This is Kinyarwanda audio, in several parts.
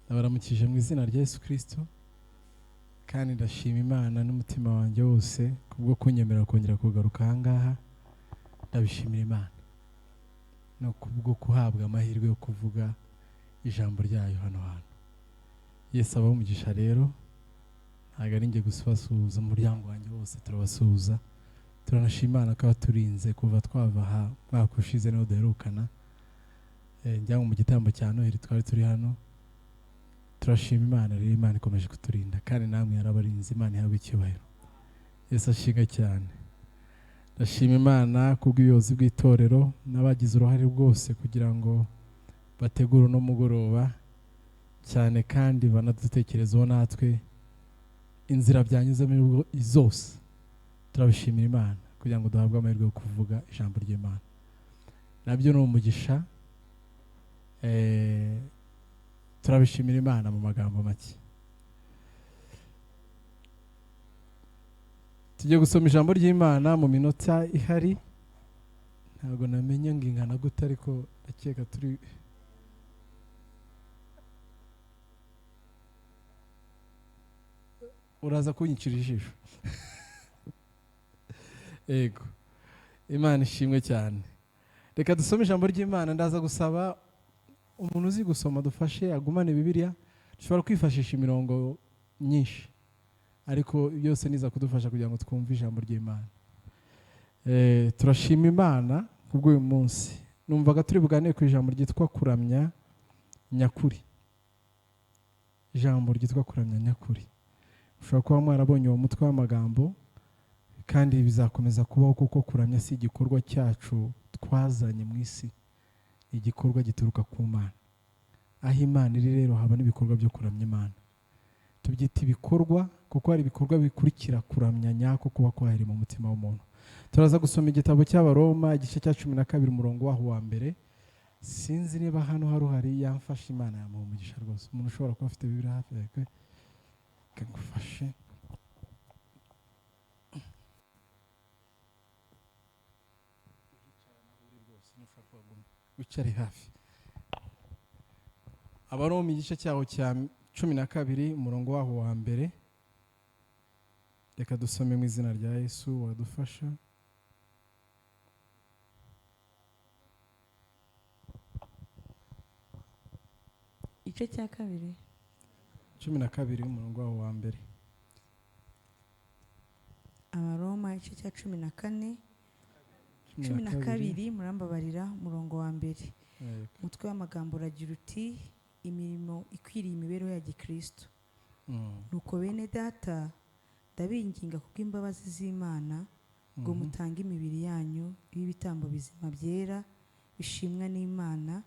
Ndabaramukije mu izina rya Yesu Kristo kandi ndashima Imana n'umutima wanjye wose kubwo kunyemerera kongera kugaruka aha ngaha. Ndabishimira Imana no kubwo kuhabwa amahirwe yo kuvuga ijambo ryayo hano hantu. Yesu abaho umugisha rero, ntabwo ari njye gusubasuhuza, umuryango wanjye wose turabasuhuza. Turanashima Imana ko turinze kuva twava aha mwaka ushize niho duherukana. Njya mu gitambo cya Noheli twari turi hano. Turashima Imana rero, Imana ikomeje kuturinda kandi namwe yarabarinze. Imana ihabwe icyubahiro. Yesu ashimwe cyane. Ndashima Imana kubw'ubuyobozi bw'itorero n'abagize uruhare rwose kugira ngo bategure uno mugoroba cyane kandi banadutekerezaho natwe inzira byanyuzemo zose. Turabishimira Imana kugira ngo duhabwe amahirwe yo kuvuga ijambo ry'Imana. Nabyo ni umugisha. Turabishimira Imana mu magambo make. Tugiye gusoma ijambo ry'Imana mu minota ihari. Ntabwo namenye ngo ingana gute, ariko ndakeka turi uraza kunyicira ijisho. Ego, Imana ishimwe cyane. Reka dusome ijambo ry'Imana. Ndaza gusaba umuntu uzi gusoma dufashe agumane Bibiliya. Dushobora kwifashisha imirongo myinshi, ariko byose niza kudufasha kugira ngo twumve ijambo ry'Imana. Turashima Imana kubw'uyu munsi. Numvaga turi buganire ku ijambo ryitwa kuramya nyakuri. Ijambo ryitwa kuramya nyakuri. Ushobora kuba mwarabonye uwo mutwe w'amagambo, kandi bizakomeza kubaho kuko kuramya si igikorwa cyacu twazanye mu isi, igikorwa gituruka ku Mana. Aho Imana iri rero haba n'ibikorwa byo kuramya Imana. Tubyita ibikorwa kuko hari ibikorwa bikurikira kuramya nyako kuba kwaheri mu mutima w'umuntu. Turaza gusoma igitabo cy'Abaroma igice cya 12 umurongo waho wa mbere. Sinzi niba hano hari yamfasha. Imana yamuha umugisha rwose. Umuntu ushobora kuba afite Bibiliya hafi yawe kagufashe. Wicare hafi. Abaroma igice cyaho cya 12 umurongo waho wa mbere. Reka dusome mu izina rya Yesu wadufasha. Igice cya 2 12 umurongo waho wa mbere. Abaroma igice cya 12 murambabarira umurongo wa mbere. Umutwe w'amagambo uragira uti imirimo ikwiriye imibereho ya Gikristo. Nuko bene data ndabinginga kubw'imbabazi z'Imana ngo mutange imibiri yanyu ibitambo bizima byera bishimwa n'Imana,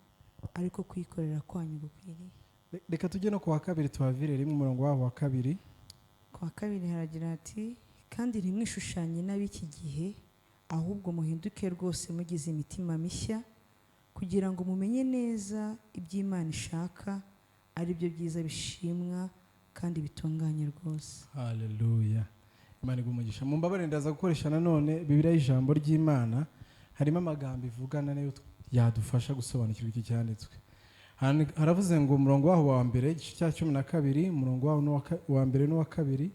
ariko kwikorera kwanyu gukwiriye. Reka tujye no ku wa kabiri tuhavire rimwe umurongo waho wa kabiri. Ku wa kabiri haragira ati kandi ntimwishushanye n'ab'iki gihe, ahubwo muhinduke rwose mugize imitima mishya kugira ngo mumenye neza iby'Imana ishaka, ari byo byiza bishimwa kandi bitunganye rwose. Haleluya. Imana igumugisha. Mu mbabare ndaza gukoresha nanone Bibiliya y'ijambo ry'Imana. Harimo amagambo ivugana nayo yadufasha gusobanukirwa iki cyanditswe. Haravuze ngo umurongo waho wa mbere igice cya 12 umurongo waho wa mbere n'uwa kabiri.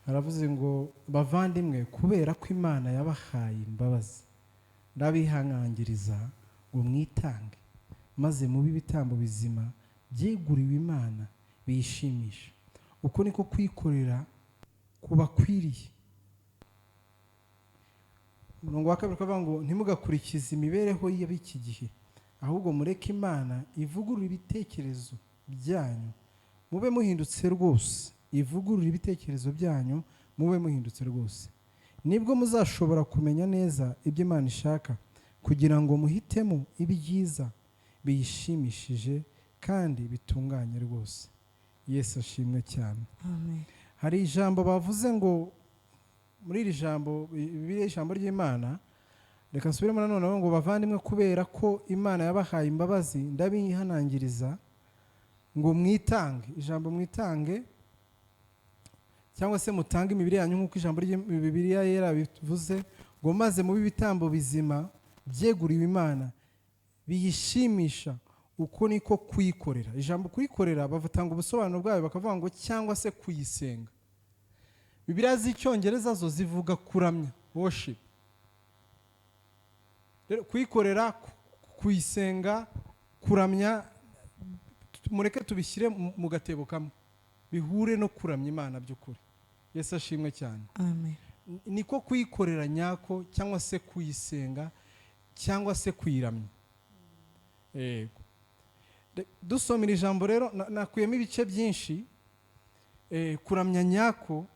Haravuze ngo bavandimwe, kubera ko Imana yabahaye imbabazi, ndabihanangiriza ngo mwitange maze mubi ibitambo bizima byeguriwe Imana biyishimisha. Uko niko kwikorera kubakwiriye. Umurongo wa kabiri kavuga ngo ntimugakurikize imibereho y'ab'iki gihe, ahubwo mureke Imana ivugurura ibitekerezo byanyu mube muhindutse rwose. Ivugurura ibitekerezo byanyu mube muhindutse rwose, nibwo muzashobora kumenya neza ibyo Imana ishaka, kugira ngo muhitemo ibyiza biyishimishije kandi bitunganye rwose. Yesu ashimwe cyane. Amen. Hari ijambo bavuze ngo muri iri jambo Bibiliya ijambo ry'Imana. Reka nsubiremo nanone ngo bavandimwe, kubera ko Imana yabahaye imbabazi ndabihanangiriza ngo mwitange. Ijambo mwitange cyangwa se mutange imibiri yanyu nk'uko ijambo ry'Bibiliya yera bivuze ngo maze mubi ibitambo bizima byeguriwe Imana biyishimisha. uko niko kuyikorera. Ijambo kuyikorera bavatanga ubusobanuro bwayo bakavuga ngo cyangwa se kuyisenga. Bibiliya z'icyongereza zo zivuga kuramya, worship. Rero kuyikorera, kuyisenga, kuramya, mureke tubishyire mu gatebo kamwe, bihure no kuramya Imana by'ukuri. Yesu ashimwe cyane. Amen. Niko kuyikorera nyako cyangwa se kuyisenga cyangwa se kuyiramya. Yego. Dusomera ijambo rero nakuyemo ibice byinshi. Kuramya nyako,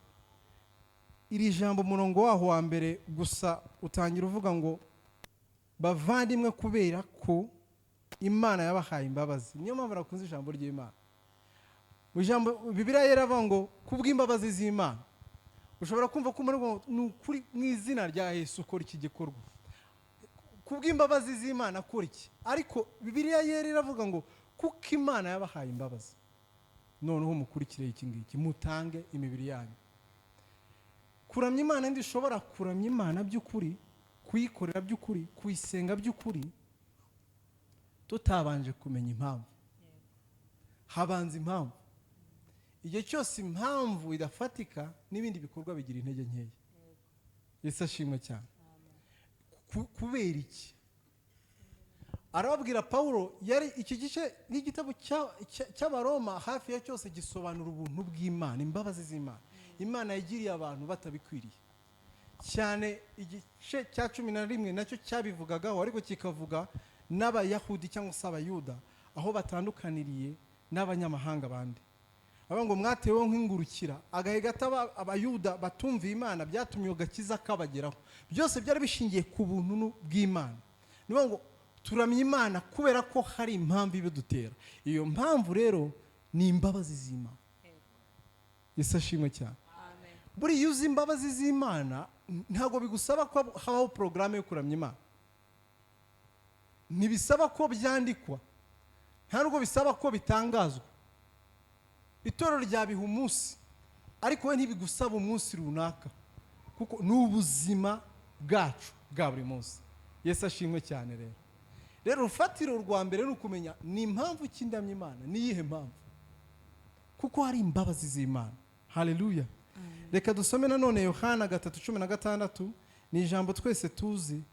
iri jambo murongo waho wa mbere gusa utangira uvuga ngo bavandimwe kubera ko Imana yabahaye imbabazi. Niyo mpamvu nakunze ijambo ry'Imana. Mu ijambo Bibiliya yeravuga ngo kubw'imbabazi z'Imana. Ushobora kumva ko n'ukuri mu izina rya Yesu ukora iki gikorwa. Kubw'imbabazi z'Imana akora iki? Ariko Bibiliya yera iravuga ngo kuko Imana yabahaye imbabazi, noneho mukurikire iki ngiki, mutange imibiri yanyu. Kuramya Imana ndishobora kuramya Imana by'ukuri, kuyikorera by'ukuri, kuyisenga by'ukuri, tutabanje kumenya impamvu. Habanza impamvu. Igihe cyose impamvu idafatika n'ibindi bikorwa bigira intege nkeya. Yesu ashimwe cyane. Kubera iki? Arababwira Paulo, yari iki gice n'igitabo cy'Abaroma hafi ya cyose gisobanura ubuntu bw'Imana, imbabazi z'Imana. Imana yagiriye abantu batabikwiriye. Cyane igice cya 11 nacyo cyabivugagaho, ariko kikavuga n'Abayahudi cyangwa se Abayuda aho batandukaniriye n'abanyamahanga bandi. Aba ngo mwatewe nk'ingurukira, agahe gataba Abayuda batumviye Imana byatumye ugakiza kabageraho. Byose byari bishingiye ku buntu bw'Imana. Niba ngo turamya Imana kubera ko hari impamvu ibidutera. Iyo mpamvu rero ni imbabazi z'Imana. Yesu ashimwe cyane. Amen. Buri yuzi imbabazi z'Imana ntago bigusaba ko habaho programme yo kuramya Imana. Nibisaba ko byandikwa. Ntabwo bisaba ko bitangazwa. Itorero ryabiha umunsi, ariko we ntibigusaba umunsi runaka, kuko n'ubuzima bwacu bwa buri munsi. Yesu ashimwe cyane rero. Rero urufatiro rwa mbere ni ukumenya ni impamvu kindamya Imana, ni iyihe mpamvu? Kuko hari imbabazi z'Imana. Haleluya. Reka dusome nanone Yohana 3:16, ni ijambo twese tuzi.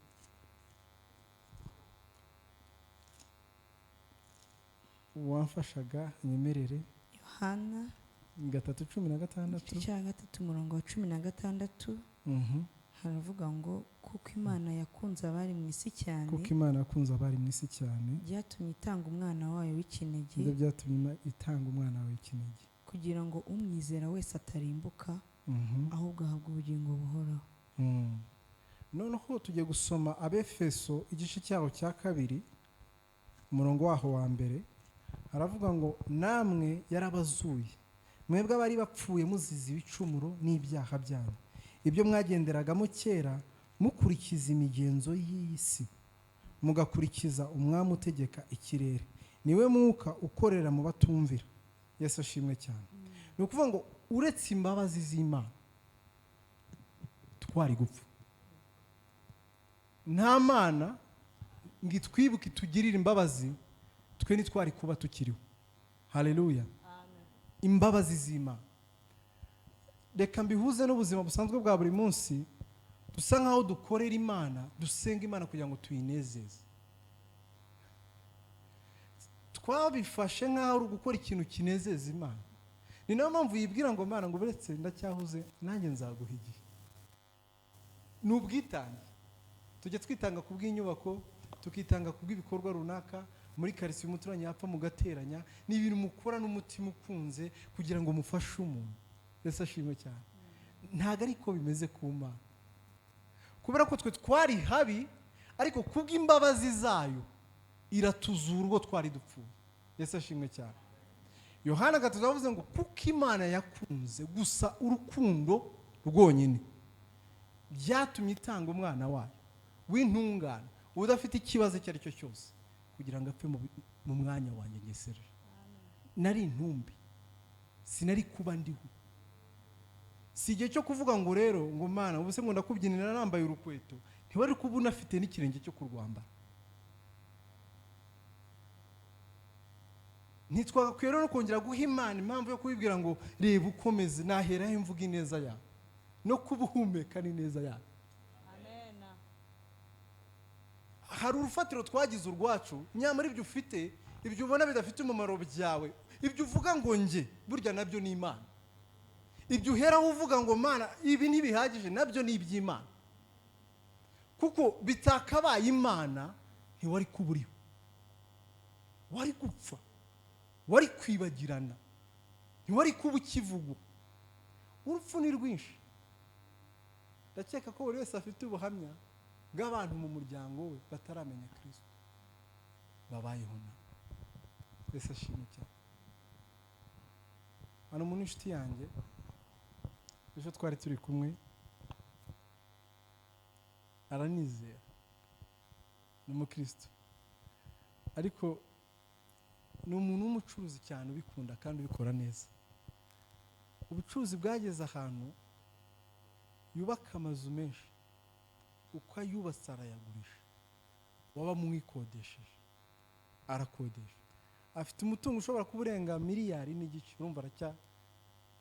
Wamfashaga nyemerere. Yohana 3:16 umurongo wa 16. Haravuga ngo kuko Imana yakunze abari mu isi cyane. Kuko Imana yakunze abari mu isi cyane. Byatumye itanga umwana wayo w'ikinege. Ibyo byatumye itanga umwana wayo w'ikinege. Kugira ngo umwizera wese atarimbuka, ahubwo ahabwe ubugingo buhoraho. Noneho tugiye gusoma Abefeso igice cyaho cya 2, umurongo waho wa mbere. Haravuga ngo namwe yarabazuye, mwebwe abari bapfuye muzize ibicumuro n'ibyaha byanyu, ibyo mwagenderagamo kera mukurikiza imigenzo y'isi, mugakurikiza umwami utegeka ikirere, niwe mwuka ukorera mu batumvira. Yesu ashimwe cyane. Ni ukuvuga ngo uretse imbabazi z'Imana twari gupfa. Nta Mana ngitwibuke tugirira imbabazi, twe nitwari kuba tukiriho. Haleluya. Amen. Imbabazi z'Imana. Reka mbihuze n'ubuzima busanzwe bwa buri munsi, dusa nkaho dukorera Imana, dusenga Imana kugira ngo tuyinezeze. Twabifashe nkaho uri gukora ikintu kinezeza Imana. Ni nayo mpamvu yibwira ngo Mana ngo buretse ndacyahuze nanjye nzaguha igihe. N'ubwitange. Tujye twitanga ku bw'inyubako, tukitanga ku bw'ibikorwa runaka, muri karisi umuturanye yapfa mugateranya, ni ibintu mukora n'umutima ukunze kugira ngo mufashe umuntu. Yesu ashimwe cyane. Ntago ariko bimeze ku Mana. Kubera ko twe twari habi, ariko kubw'imbabazi zayo iratuzura ubwo twari dupfuye. Yesu ashimwe cyane. Yohana 3 yavuze ngo kuko Imana yakunze gusa urukundo rwonyine byatumye itanga umwana wayo w'intungane udafite ikibazo icyo ari cyo cyose kugira ngo apfe mu mwanya wanjye ngesere. Nari intumbi, sinari kuba ndiho. Si igihe cyo kuvuga ngo rero ngo Mana ubuse ngo ndakubyinira nambaye urukweto, ntiwari kuba unafite n'ikirenge cyo kurwambara. ntitwagakwiye rero kongera guha Imana impamvu yo kubibwira ngo reba ukomeze, naheraho imvuga ineza yawe no kubuhumeka n'ineza yawe. Hari urufatiro twagize urwacu, nyamara ibyo ufite, ibyo ubona bidafite umumaro byawe, ibyo uvuga ngo nge, burya nabyo ni Imana. Ibyo uheraho uvuga ngo Mana ibi ntibihagije, nabyo ni iby'Imana. Kuko bitakabaye Imana ntiwari kuburiho, wari gupfa, wari kwibagirana, ntiwari kuba ukivugwa. Urupfu ni rwinshi. Ndakeka ko buri wese afite ubuhamya bw'abantu mu muryango we bataramenya Kristo babayeho na wese ashimye cyane. Hano umuntu inshuti yanjye ejo twari turi kumwe, aranizera, ni umukristo, ariko ni umuntu w'umucuruzi cyane ubikunda kandi ubikora neza. Ubucuruzi bwageze ahantu yubaka amazu menshi, uko ayubatse arayagurisha, waba mwikodesheje arakodesha, afite umutungo ushobora kuba urenga miliyari n'igice. Urumva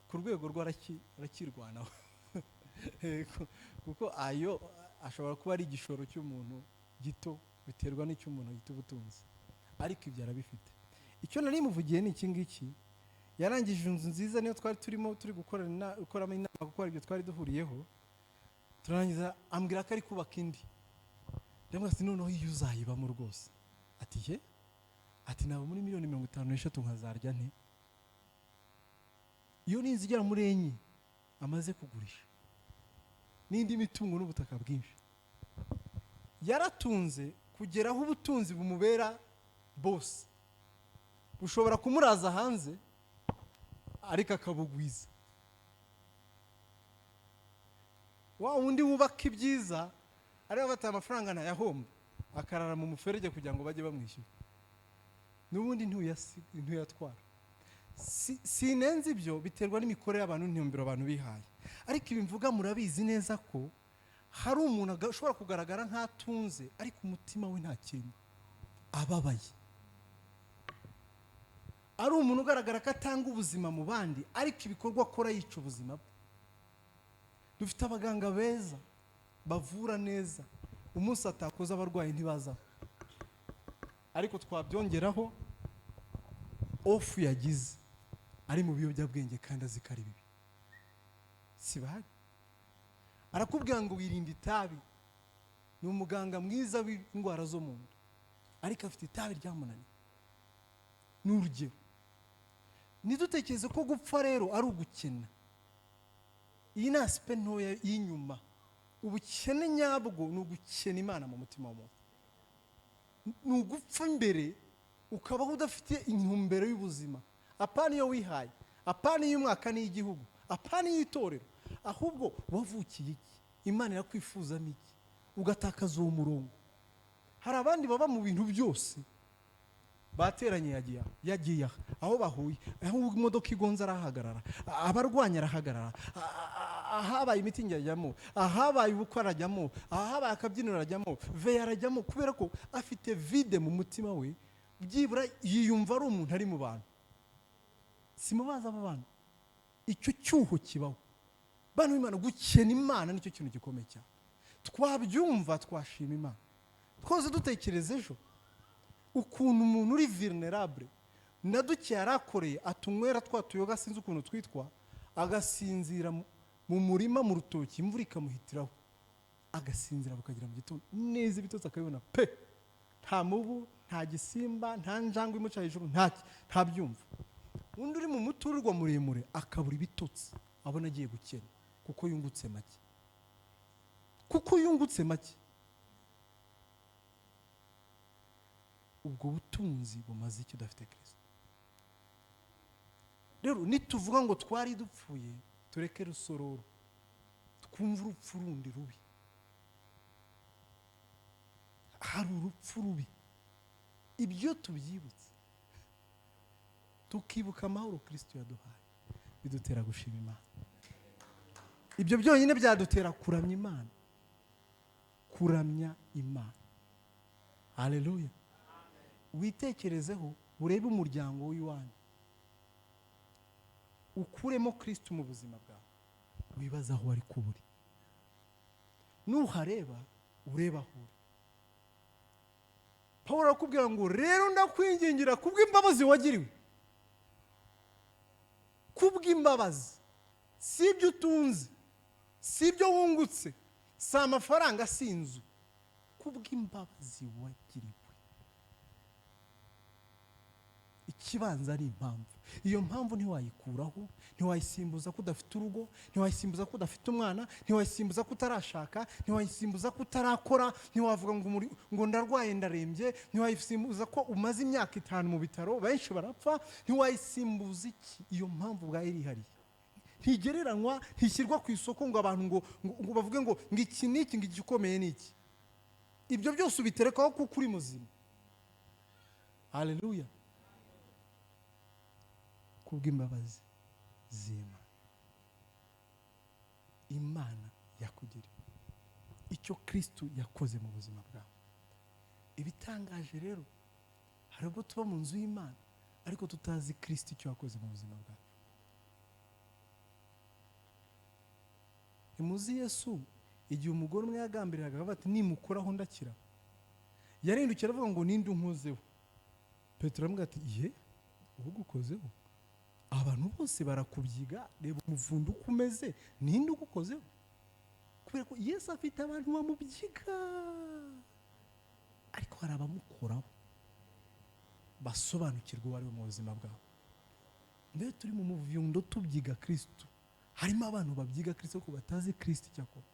ku rwego arakirwanaho kuko ayo ashobora kuba ari igishoro cy'umuntu gito, biterwa n'icyo umuntu gito ubutunzi, ariko ibyo arabifite. Icyo nari muvugiye ni iki ngiki, yarangije inzu nziza niyo twari turimo turi gukoramo inama, gukora ibyo twari duhuriyeho. Turangiza ambwira ko ari kubaka indi. Ndamubwira ati noneho iyo uzayibamo rwose. Ati ye? Ati naba muri miliyoni 53 nkazarya nte? Iyo ni inzu igera muri 4 amaze kugurisha, n'indi mitungo n'ubutaka bwinshi. Yaratunze kugeraho ubutunzi bumubera bose, bushobora kumuraza hanze ariko akabugwiza. Wa undi wubaka ibyiza ariho bata amafaranga ntayahomba, akarara mu muferege kugira ngo bajye bamwishyura, n'ubundi ntuyatwara. Sinenze ibyo, biterwa n'imikorere y'abantu n'intumbero abantu bihaye. Ariko ibi mvuga murabizi neza ko hari umuntu ushobora kugaragara nk'atunze ariko umutima we nta kintu, ababaye. Ari umuntu ugaragara ko atanga ubuzima mu bandi ariko ibikorwa akora yica ubuzima bwe. Dufite abaganga beza bavura neza, umunsi atakoze abarwayi ntibazaho, ariko twabyongeraho ofu yagize ari mu biyobyabwenge kandi azi ko ari bibi. Si bahari. Arakubwira ngo wirinde itabi, ni umuganga mwiza w'indwara zo mu nda, ariko afite itabi ryamunaniye. Ni urugero. Nidutekereze ko gupfa rero ari ugukena. Iyi ni asipe ntoya y'inyuma. Ubukene nyabwo ni ugukena Imana mu mutima w'umuntu. Ni ugupfa imbere ukabaho udafite intumbero y'ubuzima. Apana iyo wihaye, apana iy'umwaka n'iy'igihugu, apana iy'itorero, ahubwo wavukiye iki, Imana irakwifuzamo iki, ugatakaza uwo murongo. Hari abandi baba mu bintu byose, bateranye yagiye aho bahuye, aho imodoka igonze arahagarara, abarwanya arahagarara, ahabaye imitingi arajyamo, ahabaye ubukwe arajyamo, ahabaye akabyiniro arajyamo, veya arajyamo, kubera ko afite vide mu mutima we, byibura yiyumva ari umuntu ari mu bantu. Simubaza aba bantu, icyo cyuho kibaho. Bantu b'Imana, gukena Imana nicyo kintu gikomeye cyane. Twabyumva twashima Imana. Twose dutekereza ejo ukuntu umuntu uri vulnerable na duke yarakoreye atunywera twatuyoga sinzi ukuntu twitwa, agasinzira mu murima mu rutoki, imvura ikamuhitiraho, agasinzira bukagira mu gitondo neza, ibitotsi akabibona pe, nta mubu, nta gisimba, nta njangwe imuca hejuru, nta byumva. Undi uri mu muturirwa muremure akabura ibitotsi, abona agiye gukena kuko yungutse make. Ubwo butunzi bumaze icyo udafite Kristo. Rero nituvuga ngo twari dupfuye, tureke rusororo, twumva urupfu rundi rubi. Hari urupfu rubi. Ibyo tubyibutse, tukibuka amahoro Kristo yaduhaye, bidutera gushima Imana. Ibyo byonyine byadutera kuramya Imana. Kuramya Imana. Haleluya. Witekerezeho urebe umuryango w'iwanyu, ukuremo Kristo mu buzima bwawe, wibaza aho ari kuburi. Nuhareba ureba aho uri. Pawulo arakubwira ngo rero ndakwingingira kubw'imbabazi wagiriwe, kubw'imbabazi, si ibyo utunze, si ibyo wungutse, si amafaranga, si inzu, kubw'imbabazi wagiriwe. Ikibanza ari impamvu. Iyo mpamvu ntiwayikuraho, ntiwayisimbuza ko udafite urugo, ntiwayisimbuza ko udafite umwana, ntiwayisimbuza ko utarashaka, ntiwayisimbuza ko utarakora, ntiwavuga ngo ndarwaye ndarembye, ntiwayisimbuza ko umaze imyaka 5 mu bitaro, benshi barapfa, ntiwayisimbuza iki. Iyo mpamvu bwayo irihariye, ntigereranywa, ntishyirwa ku isoko ngo abantu ngo bavuge ngo iki niki ngo igikomeye niki. Ibyo byose ubiterekaho kuko uri muzima. Haleluya. Kubw'imbabazi z'Imana, Imana yakugiriye, icyo Kristo yakoze mu buzima bwawe. Ibitangaje rero, hari ubwo tuba mu nzu y'Imana ariko tutazi Kristo icyo yakoze mu buzima bwawe. Imuzi Yesu igihe umugore umwe yagambiriraga akavuga ati nimukoraho ndakira, yarindukira avuga ngo ninde unkozeho. Petero aramubwira ati ye, ugukozeho? Abantu bose barakubyiga, reba umuvundo uko umeze, ninde ugukozeho? Kubera ko Yesu afite abantu bamubyiga, ariko hari abamukoraho basobanukirwa uwo ari we mu buzima bwawe. Mbere turi mu muvundo tubyiga Kristo, harimo abantu babyiga Kristo ko batazi Kristo icyo akora.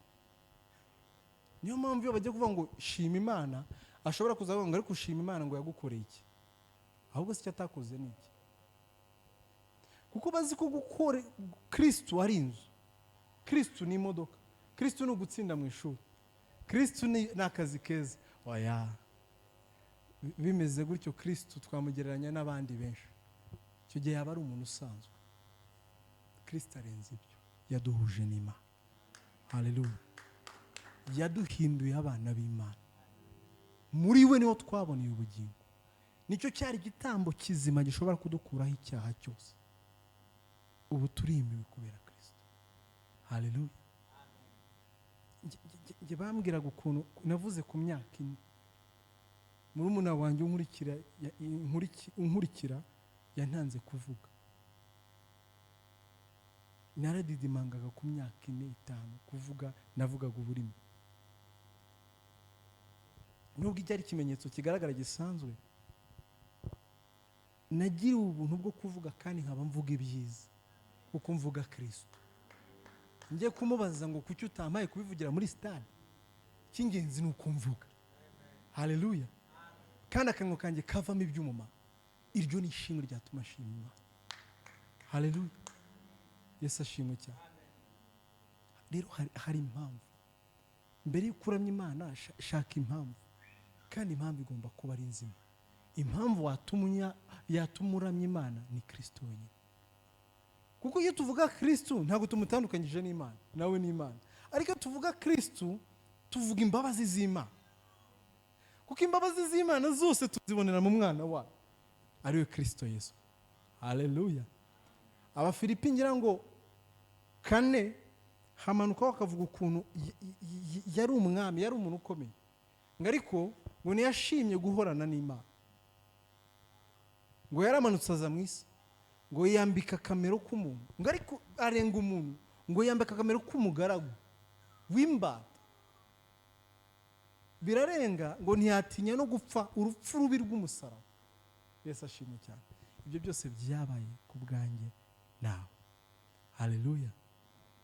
Niyo mpamvu iyo bajya kuvuga ngo shima Imana, ashobora kuzavuga ngo ariko ushima Imana ngo yagukoreye iki, ahubwo se icyo atakoze ni iki. Kuko bazi ko gukora Kristo ari inzu, Kristo ni imodoka, Kristo ni ugutsinda mu ishuri, Kristo ni akazi keza. Oya, bimeze gutyo Kristo twamugereranya n'abandi benshi, icyo gihe yaba ari umuntu usanzwe. Kristo arenze ibyo, yaduhuje n'Imana. Haleluya. Yaduhinduye abana b'Imana, muri we niho twaboneye ubugingo. Nicyo cyari igitambo kizima gishobora kudukuraho icyaha cyose. Ubu turimiwe kubera Kristo. Haleluya. Nge bambwiraga ukuntu navuze ku myaka 4, murumuna wanjye unkurikira yantanze kuvuga. Naradidimangaga ku myaka 4, 5 kuvuga, navugaga uburimi. Nubwo ijya ari ikimenyetso kigaragara gisanzwe, nagira ubuntu bwo kuvuga kandi nkaba mvuga ibyiza, kuko mvuga Kristo. Ngiye kumubaza ngo kuki utampaye kubivugira muri stade, cy'ingenzi ni uko mvuga. Haleluya. Kandi akanwa kanjye kavamo iby'umumaro, iryo ni ishimwe ryatuma ashima Imana. Haleluya. Yesu ashimwe cyane. Rero hari impamvu. Mbere yo kuramya Imana, shaka impamvu, kandi impamvu igomba kuba ari nzima. Impamvu yatuma uramya Imana ni Kristo wenyine. Kuko iyo tuvuga Kristo ntabwo tumutandukanyije n'Imana, nawe ni Imana. Ariko tuvuga Kristo tuvuga imbabazi z'Imana, kuko imbabazi z'Imana zose tuzibonera mu mwana wayo ari we Kristo Yesu. Haleluya. Abafilipi ngira ngo 4 hamanuka bakavuga ukuntu yari umwami, yari umuntu ukomeye, ngo ariko ngo ntiyashimye guhorana n'Imana, ngo yaramanutse aza mu isi, ngo yambika kamero k'umuntu, ngo ariko arenga umuntu, ngo yambika kamero k'umugaragu w'imbata. Birarenga ngo ntiyatinya no gupfa urupfu rubi rw'umusaraba. Yesu ashimwe cyane. Ibyo byose byabaye ku bwanjye nawe. Haleluya.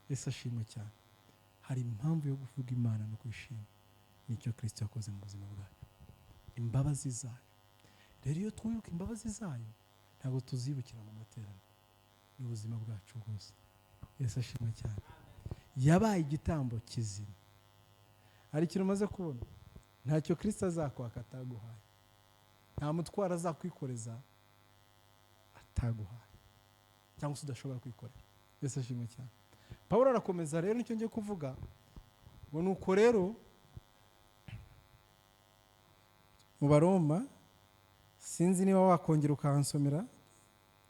Yesu ashimwe cyane. Hari impamvu yo kuvuga Imana no kwishima, nicyo Kristo yakoze mu buzima bwacu, imbabazi zayo. Rero iyo twibuka imbabazi zayo, ntabwo tuzibukira mu materaniro, ni ubuzima bwacu bwose. Yesu ashimwe cyane. Yabaye igitambo kizima. Hari ikintu umaze kubona, ntacyo Kristo azakwaka ataguhaye, nta mutwaro azakwikoreza ataguhaye, cyangwa se udashobora kwikorera. Yesu ashimwe cyane. Pawulo arakomeza rero, nicyo ngiye kuvuga ngo nuko rero mu Baroma sinzi niba wakongera ukansomera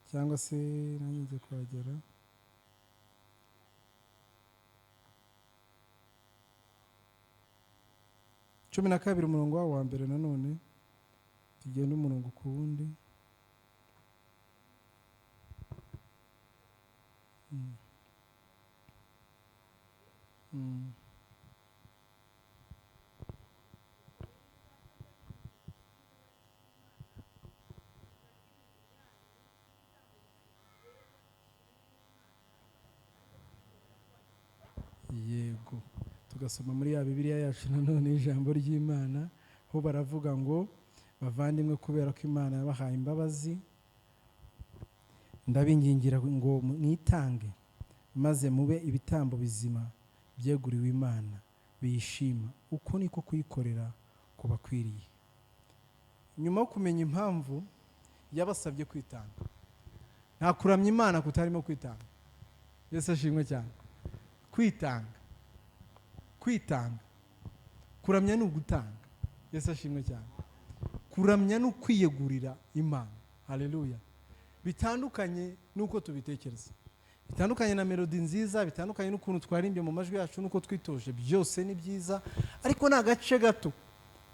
cyangwa se nanjye kuhagera. Cumi na kabiri umurongo wa mbere nanone tugenda umurongo ku wundi. Yego, tugasoma muri ya Bibiliya yacu nanone ijambo ry'Imana, ho baravuga ngo bavandimwe kubera ko Imana yabahaye imbabazi ndabingingira ngo mwitange maze mube ibitambo bizima byeguriwe Imana biyishima, uko niko kuyikorera kubakwiriye. Nyuma yo kumenya impamvu yabasabye kwitanga, nta kuramya Imana kutarimo kwitanga. Yesu ashimwe cyane. Kwitanga kuramya ni ugutanga. Yesu ashimwe cyane. Kuramya ni ukwiyegurira Imana. Haleluya. Bitandukanye nuko tubitekereza, bitandukanye na melodi nziza, bitandukanye n'ukuntu twarimbye mu majwi yacu nuko twitoje, byose ni byiza, ariko na gace gato.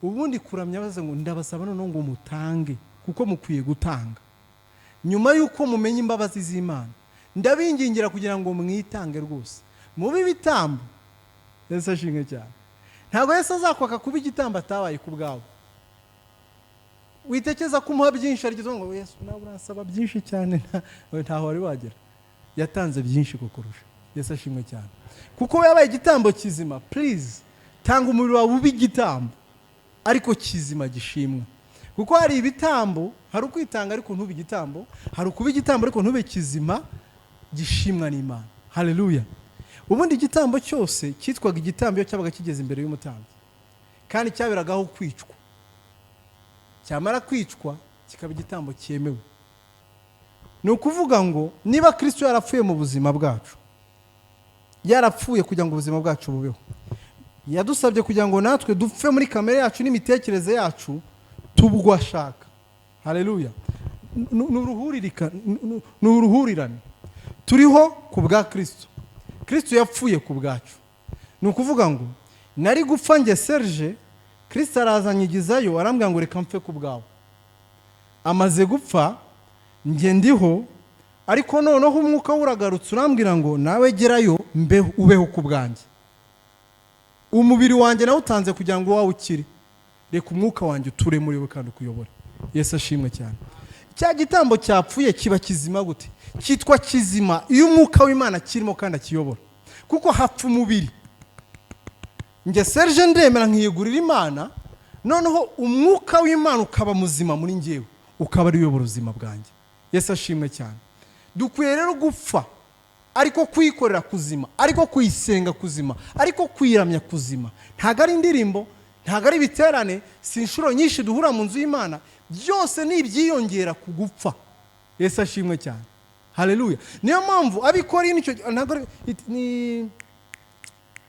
Ubundi kuramya baze ngo ndabasaba none ngo mutange, kuko mukwiye gutanga. Nyuma yuko mumenye imbabazi z'Imana, ndabingingira kugira ngo mwitange rwose mubi bitambo. Yesu ashimwe cyane. Ntabwo Yesu azakwaka kuba igitambo atabaye ku bwawe. Witekeza kumuha byinshi ariko ngo Yesu nawe urasaba byinshi cyane, ntaho wari wagera. Yatanze byinshi kukurusha. Yesu ashimwe cyane. Kuko yabaye igitambo kizima. Please tanga umuriro wawe ubi igitambo ariko kizima gishimwa. Kuko hari ibitambo, hari ukwitanga ariko ntube igitambo, hari ukuba igitambo ariko ntube kizima gishimwa n'Imana. Haleluya. Ubundi igitambo cyose cyitwaga igitambo iyo cyabaga kigeze imbere y'umutambyi, kandi cyabiragaho kwicwa. Cyamara kwicwa kikaba igitambo cyemewe. Ni ukuvuga ngo niba Kristo yarapfuye mu buzima bwacu, yarapfuye kugira ngo ubuzima bwacu bubeho, yadusabye kugira ngo natwe dupfe muri kamere yacu n'imitekerereze yacu tubwo ashaka. Haleluya. Ni uruhurirane turiho ku bwa Kristo. Kristo yapfuye ku bwacu. Ni ukuvuga ngo nari gupfa nge Serge, Kristo arazanyigizayo arambwira ngo reka mpfe ku bwawe. Amaze gupfa nge ndiho, ariko noneho umwuka uragarutse urambwira ngo nawe gerayo ubeho ku bwanjye. Umubiri wanjye nawe utanze kugira ngo wawe ukire, reka umwuka wanjye uture muri we kandi ukuyobore. Yesu ashimwe cyane. Cya gitambo cyapfuye kiba kizima gute? Cyitwa kizima iyo umwuka w'Imana kirimo kandi akiyobora. Kuko hapfa umubiri. Nge Serge ndemera nkiyegurira Imana, noneho umwuka w'Imana ukaba muzima muri ngewe, ukaba ari uyobora ubuzima bwanjye. Yesu ashimwe cyane. Dukwiye rero gupfa ariko kwikorera kuzima, ariko kuyisenga kuzima, ariko kwiramya kuzima. Ntago ari indirimbo, ntago ari biterane, si inshuro nyinshi duhura mu nzu y'Imana, byose ni ibyiyongera ku gupfa. Yesu ashimwe cyane. Haleluya. Niyo mpamvu abikora nicyo ni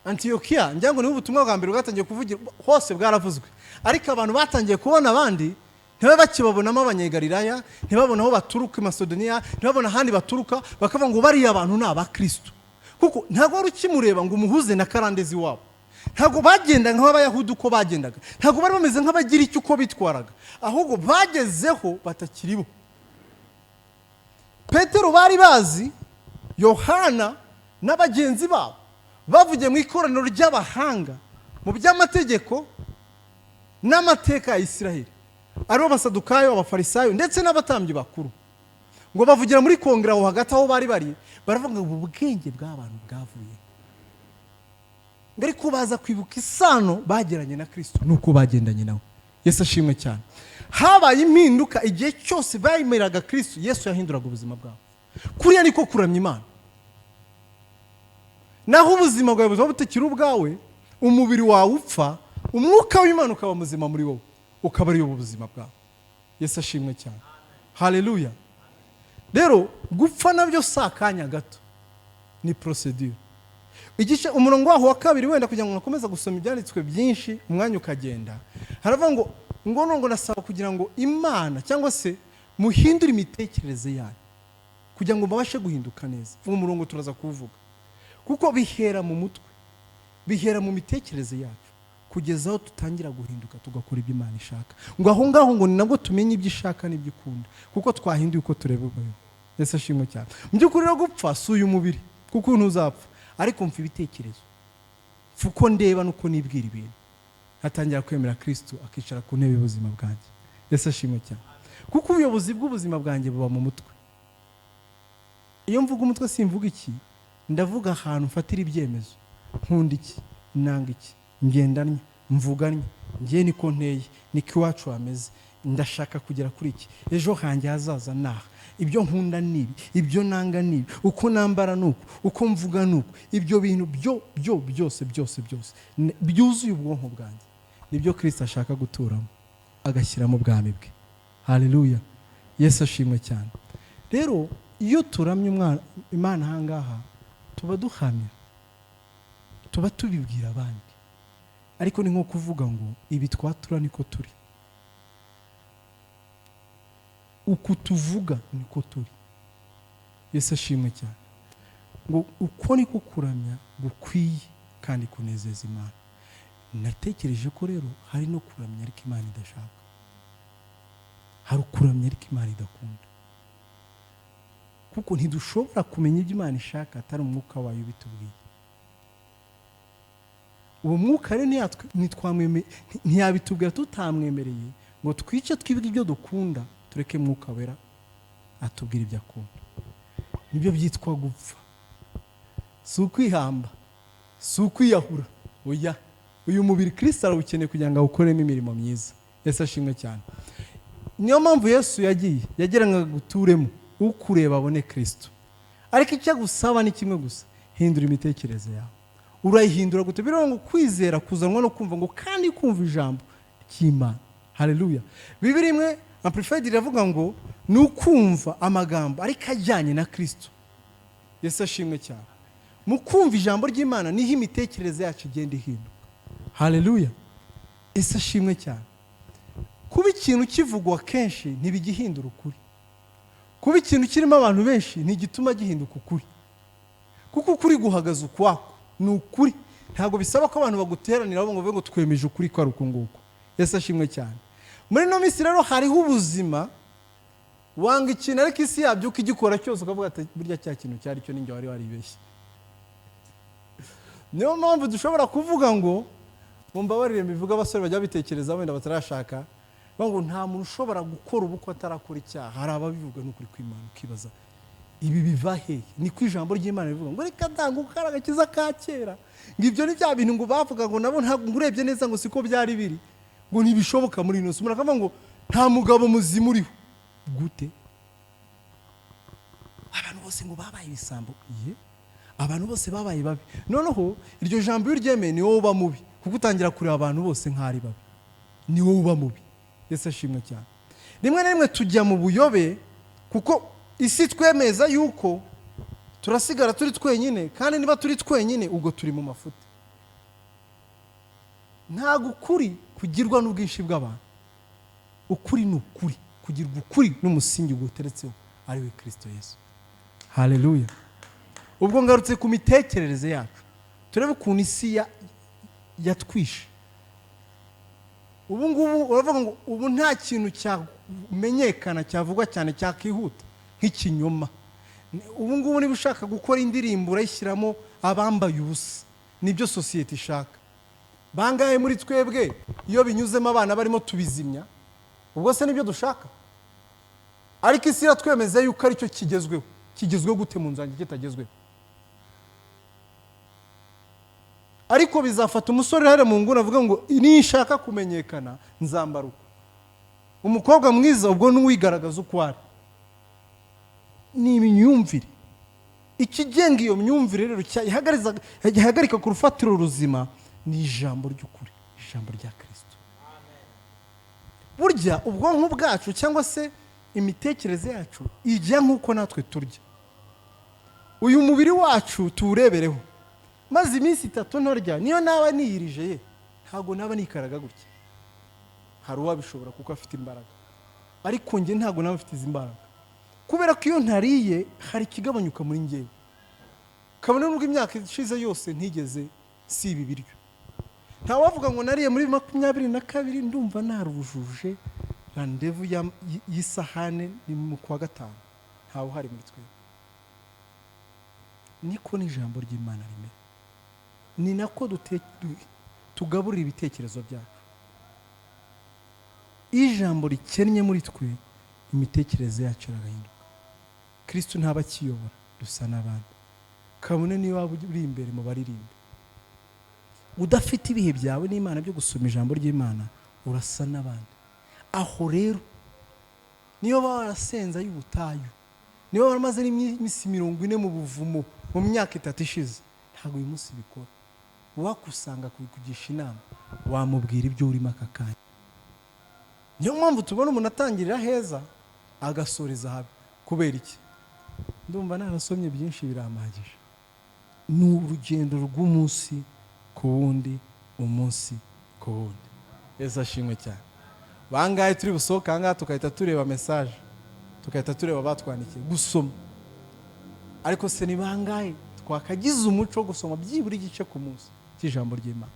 Antiokia, njyango ni ubutumwa bwa mbere bwatangiye kuvugira hose bwaravuzwe, ariko abantu batangiye kubona abandi ntibabe bakibabonamo abanyegalilaya, ntibabona aho baturuka i Macedonia, ntibabona ahandi baturuka, bakavuga ngo bariya abantu ni abakristo. Kuko ntabwo wari ukimureba ngo umuhuze na karandezi wabo. Ntabwo bagenda nk'abayahudi uko bagendaga, ntabwo bari bameze nk'abagira icyo uko bitwaraga, ahubwo bagezeho batakiribo. Petero bari bazi, Yohana n'abagenzi babo bavugiye mu ikoraniro ry'abahanga mu by'amategeko n'amateka ya Isiraheli, aribo Basadukayo, Abafarisayo ndetse n'abatambyi bakuru, ngo bavugira muri kongera aho hagati aho bari baravuga ngo ubu bwenge bw'abantu bwavuye. Ariko baza kwibuka isano bagiranye na Kristo nuko bagendanye nawe. Yesu ashimwe cyane. Habaye impinduka igihe cyose bayimeraga Kristo, Yesu yahinduraga ubuzima bwabo. Kuriya niko kuramya Imana. Naho ubuzima bwawe buba butakiri ubwawe, umubiri wawe upfa, umwuka w'Imana ukaba muzima muri wowe, ukaba ari ubuzima bwawe. Yesu ashimwe cyane. Haleluya. Rero gupfa nabyo sakanya gato, ni procedure. Igice umurongo waho wa kabiri wenda kugira ngo nakomeza gusoma ibyanditswe byinshi umwanya ukagenda, haravuga ngo ngo nasaba kugira ngo Imana cyangwa se muhindure imitekerereze yanyu kugira ngo mubashe guhinduka neza. Uwo murongo turaza kuvuga kuko bihera mu mutwe, bihera mu mitekerereze yacu kugeza aho tutangira guhinduka tugakora ibyo Imana ishaka. Ngo aho ngaho ngo ni nabwo tumenye ibyo ishaka n'ibyo ikunda, kuko twahinduye uko tureba ubwo. Yesu ashimwe cyane. Mu by'ukuri rero gupfa si uyu mubiri kuko ntuzapfa, ariko mfa ibitekerezo, fuko ndeba nuko nibwira ibintu, hatangira kwemera Kristo akicara ku ntebe y'ubuzima bwanjye. Yesu ashimwe cyane. Kuko ubuyobozi bw'ubuzima bwanjye buba mu mutwe. Iyo mvuga umutwe simvuga iki, ndavuga ahantu mfatira ibyemezo. Nkunda iki, nanga iki, ngendanye, mvuganye, ngiye niko nteye, niko iwacu hameze, ndashaka kugera kuri iki, ejo hanjye hazaza naha, ibyo nkunda nibi, ibyo nanga nibi, uko nambara nuko, uko mvuga nuko, ibyo bintu byose byuzuye ubwonko bwanjye, nibyo Kristo ashaka guturamo agashyiramo ubwami bwe. Haleluya. Yesu ashimwe cyane. Rero iyo turamye Imana ahangaha tuba duhamya, tuba tubibwira abandi, ariko ni nko kuvuga ngo ibi twatura niko turi, uko tuvuga niko turi. Yesu ashimwe cyane. Ngo uko niko kuramya gukwiye kandi kunezeza Imana. Natekereje ko rero hari no kuramya ariko Imana idashaka, hari kuramya ariko Imana idakunda, kuko ntidushobora kumenya ibyo Imana ishaka atari umwuka wayo bitubwiye. Uwo mwuka rero ntiyabitubwira tutamwemereye ngo twice twibuke ibyo dukunda, tureke mwuka wera atubwira ibyo akunda. Nibyo byitwa gupfa, si ukwihamba, si ukwiyahura. Oya, uyu mubiri Kristo arawukeneye kugira ngo awukoremo imirimo myiza. Yesu ashimwe cyane. Niyo mpamvu Yesu yageraga guturemo ukureba abone Kristo. Ariko icyo gusaba ni kimwe gusa, hindura imitekerereze yawe. Urayihindura gute? Biro ngo kwizera kuzanwa no kumva, ngo kandi kumva ijambo ry'Imana. Haleluya. Bibiri imwe Amplified iravuga ngo ni ukumva amagambo ariko ajyanye na Kristo. Yesu ashimwe cyane. Mu kumva ijambo ry'Imana niho imitekerereze yacu igenda ihinduka. Haleluya. Yesu ashimwe cyane. Kuba ikintu kivugwa kenshi ntibigihindura ukuri. Kuba ikintu kirimo abantu benshi ntigituma gihinduka ukuri, kuko ukuri guhagaze ukwako ni ukuri. Ntabwo bisaba ko abantu baguteranira ngo twemeje ukuri ko ari uko nguko. Yesu ashimwe cyane. Muri no minsi rero hariho ubuzima wanga ikintu ariko isi yabyuka igikora cyose ukavuga ati burya cya kintu cyari cyo ninjye wari waribeshye. Niyo mpamvu dushobora kuvuga ngo mumbabarire mbivuga abasore bajya bitekereza wenda batarashaka, ngo nta muntu ushobora gukora ubukwe atarakora icyaha. Hari ababivuga n'ukuri kw'Imana ukibaza ibi biva he? Ni ku ijambo ry'Imana rivuga ngo reka ndanga ukaragakiza ka kera, ngo ibyo ni bya bintu ngo bavuga ngo nabo ntabwo urebye neza ngo siko byari biri, ngo ntibishoboka muri ino. Umuntu akavuga ngo nta mugabo muzima uriho. Gute? Abantu bose ngo babaye ibisambo. Abantu bose babaye babi. Noneho iryo jambo iyo uryemeye ni wowe uba mubi, kuko utangira kureba abantu bose nk'ari babi, ni wowe uba mubi. Yesu ashimwe cyane. Rimwe na rimwe tujya mu buyobe, kuko isi twemeza yuko turasigara turi twenyine, kandi niba turi twenyine ubwo turi mu mafuti. Ntabwo ukuri kugirwa n'ubwinshi bw'abantu. Ukuri ni ukuri, kugirwa ukuri n'umusingi guteretseho ari we Kristo Yesu. Haleluya. Ubwo ngarutse ku mitekerereze yacu, turebe ukuntu isi yatwishe. Ubu ngubu uravuga ngo ubu nta kintu cyamenyekana cyavugwa cyane cyakihuta nk'ikinyoma. Ubu ngubu niba ushaka gukora indirimbo urayishyiramo abambaye ubusa, nibyo sosiyete ishaka. Bangahe muri twebwe iyo binyuzemo abana barimo tubizimya? Ubwo se nibyo dushaka? Ariko isi iratwemeza yuko aricyo kigezweho. Kigezweho gute mu nzange kitagezweho? Ariko bizafata umusore hare mu nguna avuga ngo nishaka kumenyekana nzambara uko. Umukobwa mwiza ubwo n'uwigaragaza uko ari. Ni imyumvire. Ikigenga iyo myumvire rero ihagarika ku rufatiro ruzima ni ijambo ry'ukuri, ijambo rya Kristo. Burya ubwonko bwacu cyangwa se imitekerereze yacu ijya nk'uko natwe turya. Uyu mubiri wacu tuwurebereho, maze iminsi 3 ntorya, niyo naba niyirije ntago naba nikaraga gutya. hari uwabishobora kuko afite imbaraga, ariko njye ntabwo nawe mfite izi mbaraga, kubera ko iyo ntariye hari ikigabanyuka muri njyewe, kabone nubwo imyaka ishize yose ntigeze si ibi biryo. Nta wavuga ngo nariye muri 22 ndumva narujuje randevu y'isahane ni mu kwa gatanu, ntawe uhari muri twe. Niko n'ijambo ry'Imana rimwe, ni nako tugaburira ibitekerezo byacu. Ijambo rikennye muri twe, imitekerereze yacu iragahinduka. Kristo ntaba akiyobora, dusa n'abandi. Kabone niyo waba uri imbere mu baririmbe, udafite ibihe byawe n'Imana byo gusoma ijambo ry'Imana, urasa n'abandi. Aho rero niyo barasenza y'ubutayu, niyo baramaze n'imisi 40 mu buvumo mu myaka 3 ishize, ntabwo uyu munsi bikora. Wakusanga kugisha inama, wamubwira ibyo urimo aka kanya. Niyo mpamvu tubona umuntu atangirira heza agasoreza habi. Kubera iki? Ndumva narasomye byinshi biramagije. Ni urugendo rw'umunsi ku wundi, umunsi ku wundi. Yesu ashimwe cyane. Bangaye turi busohoka hanga tukahita tureba message, tukahita tureba batwandikiye gusoma. Ariko se ni bangaye twakagize umuco wo gusoma byibura igice ku munsi cy'ijambo ry'Imana?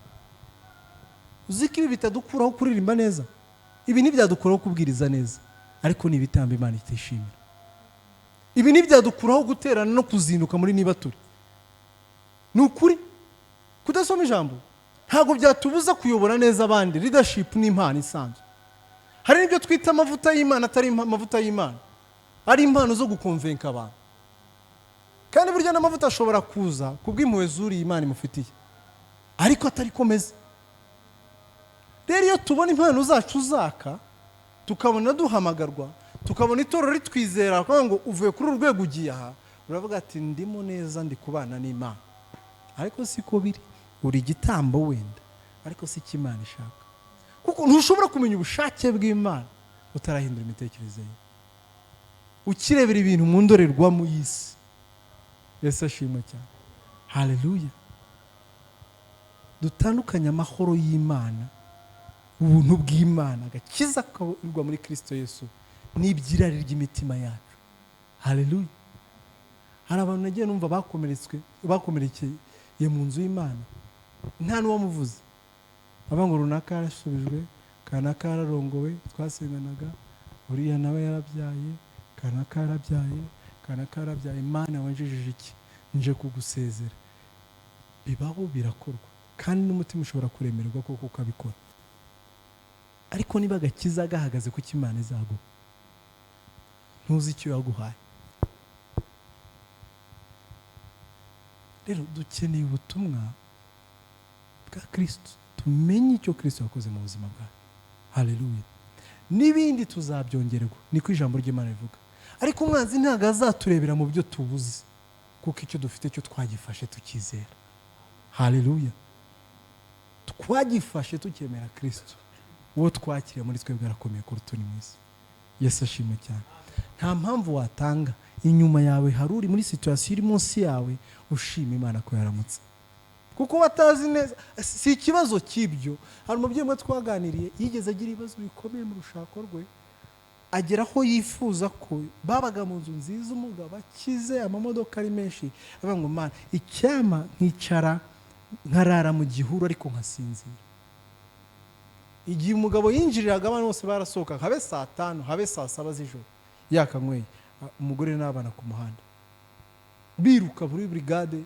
Uziko ibi bitadukuraho kuririmba neza, ibi ntibyadukuraho kubwiriza neza, ariko ni ibitamba Imana itishimira. Ibi ntibyadukuraho guterana no kuzinduka muri niba turi. Ni ukuri kudasoma ijambo ntabwo byatubuza kuyobora neza abandi. Leadership ni impano isanzwe. Hari n'ibyo twita amavuta y'Imana atari amavuta y'Imana, ari impano zo gukonvenka abantu. Kandi burya n'amavuta ashobora kuza kubw'impuhwe zuri Imana imufitiye, ariko atari komeza. Rero iyo tubona impano zacu zaka, tukabona duhamagarwa, tukabona itorero ritwizera ngo uvuye kuri urwego ugiye aha, uravuga ati ndimo neza, ndi kubana n'Imana. Ariko siko biri, uri igitambo wenda, ariko si cy'Imana ishaka. Kuko ntushobora kumenya ubushake bw'Imana utarahindura imitekerereze ye, ukirebera ibintu mu ndorerwamo y'isi. Yesu ashimwe cyane. Haleluya. Dutandukanye amahoro y'Imana, ubuntu bw'Imana, agakiza karirwa muri Kristo Yesu, n'ibyirari ry'imitima yacu. Haleluya. Hari abantu nagiye numva bakomerekeye mu nzu y'Imana, nta n'uwamuvuze. Abango runaka yarasubijwe, kanaka yararongowe, twasenganaga, uriya nawe yarabyaye, kanaka yarabyaye, kanaka yarabyaye. Imana wanjijije iki? Nje kugusezera. Bibaho, birakorwa, kandi n'umutima ushobora kuremererwa koko ukabikora. Ariko niba agakiza gahagaze ku cy'Imana izaguha, ntuzi icyo yaguhaye. Rero dukeneye ubutumwa bwa Kristo, tumenye icyo Kristo yakoze mu buzima bwacu. Haleluya. N'ibindi tuzabyongererwa, niko ijambo ry'Imana rivuga. Ariko umwanzi ntabwo azaturebera mu byo tubuze, kuko icyo dufite cyo twagifashe tukizera. Haleluya. Twagifashe tukemera Kristo, uwo twakiriye muri twebwe arakomeye kuruta uri mu isi. Yesu ashimwe cyane. Nta mpamvu watanga inyuma yawe hari uri muri situation iri munsi yawe ushima Imana ko yaramutse, kuko batazi neza. Si ikibazo cy'ibyo. Hari umubyeyi umwe twaganiriye yigeze agira ibibazo bikomeye mu rushako rwe, agera aho yifuza ko babaga mu nzu nziza, umugabo akize, amamodoka ari menshi. Avuga ngo Mana, icyama nkicara nkarara mu gihuru ariko nkasinzira. Igihe umugabo yinjiriraga abantu bose barasohoka, habe 5:00 habe 7:00 z'ijoro, yakanyweye, umugore n'abana ku muhanda biruka muri brigade,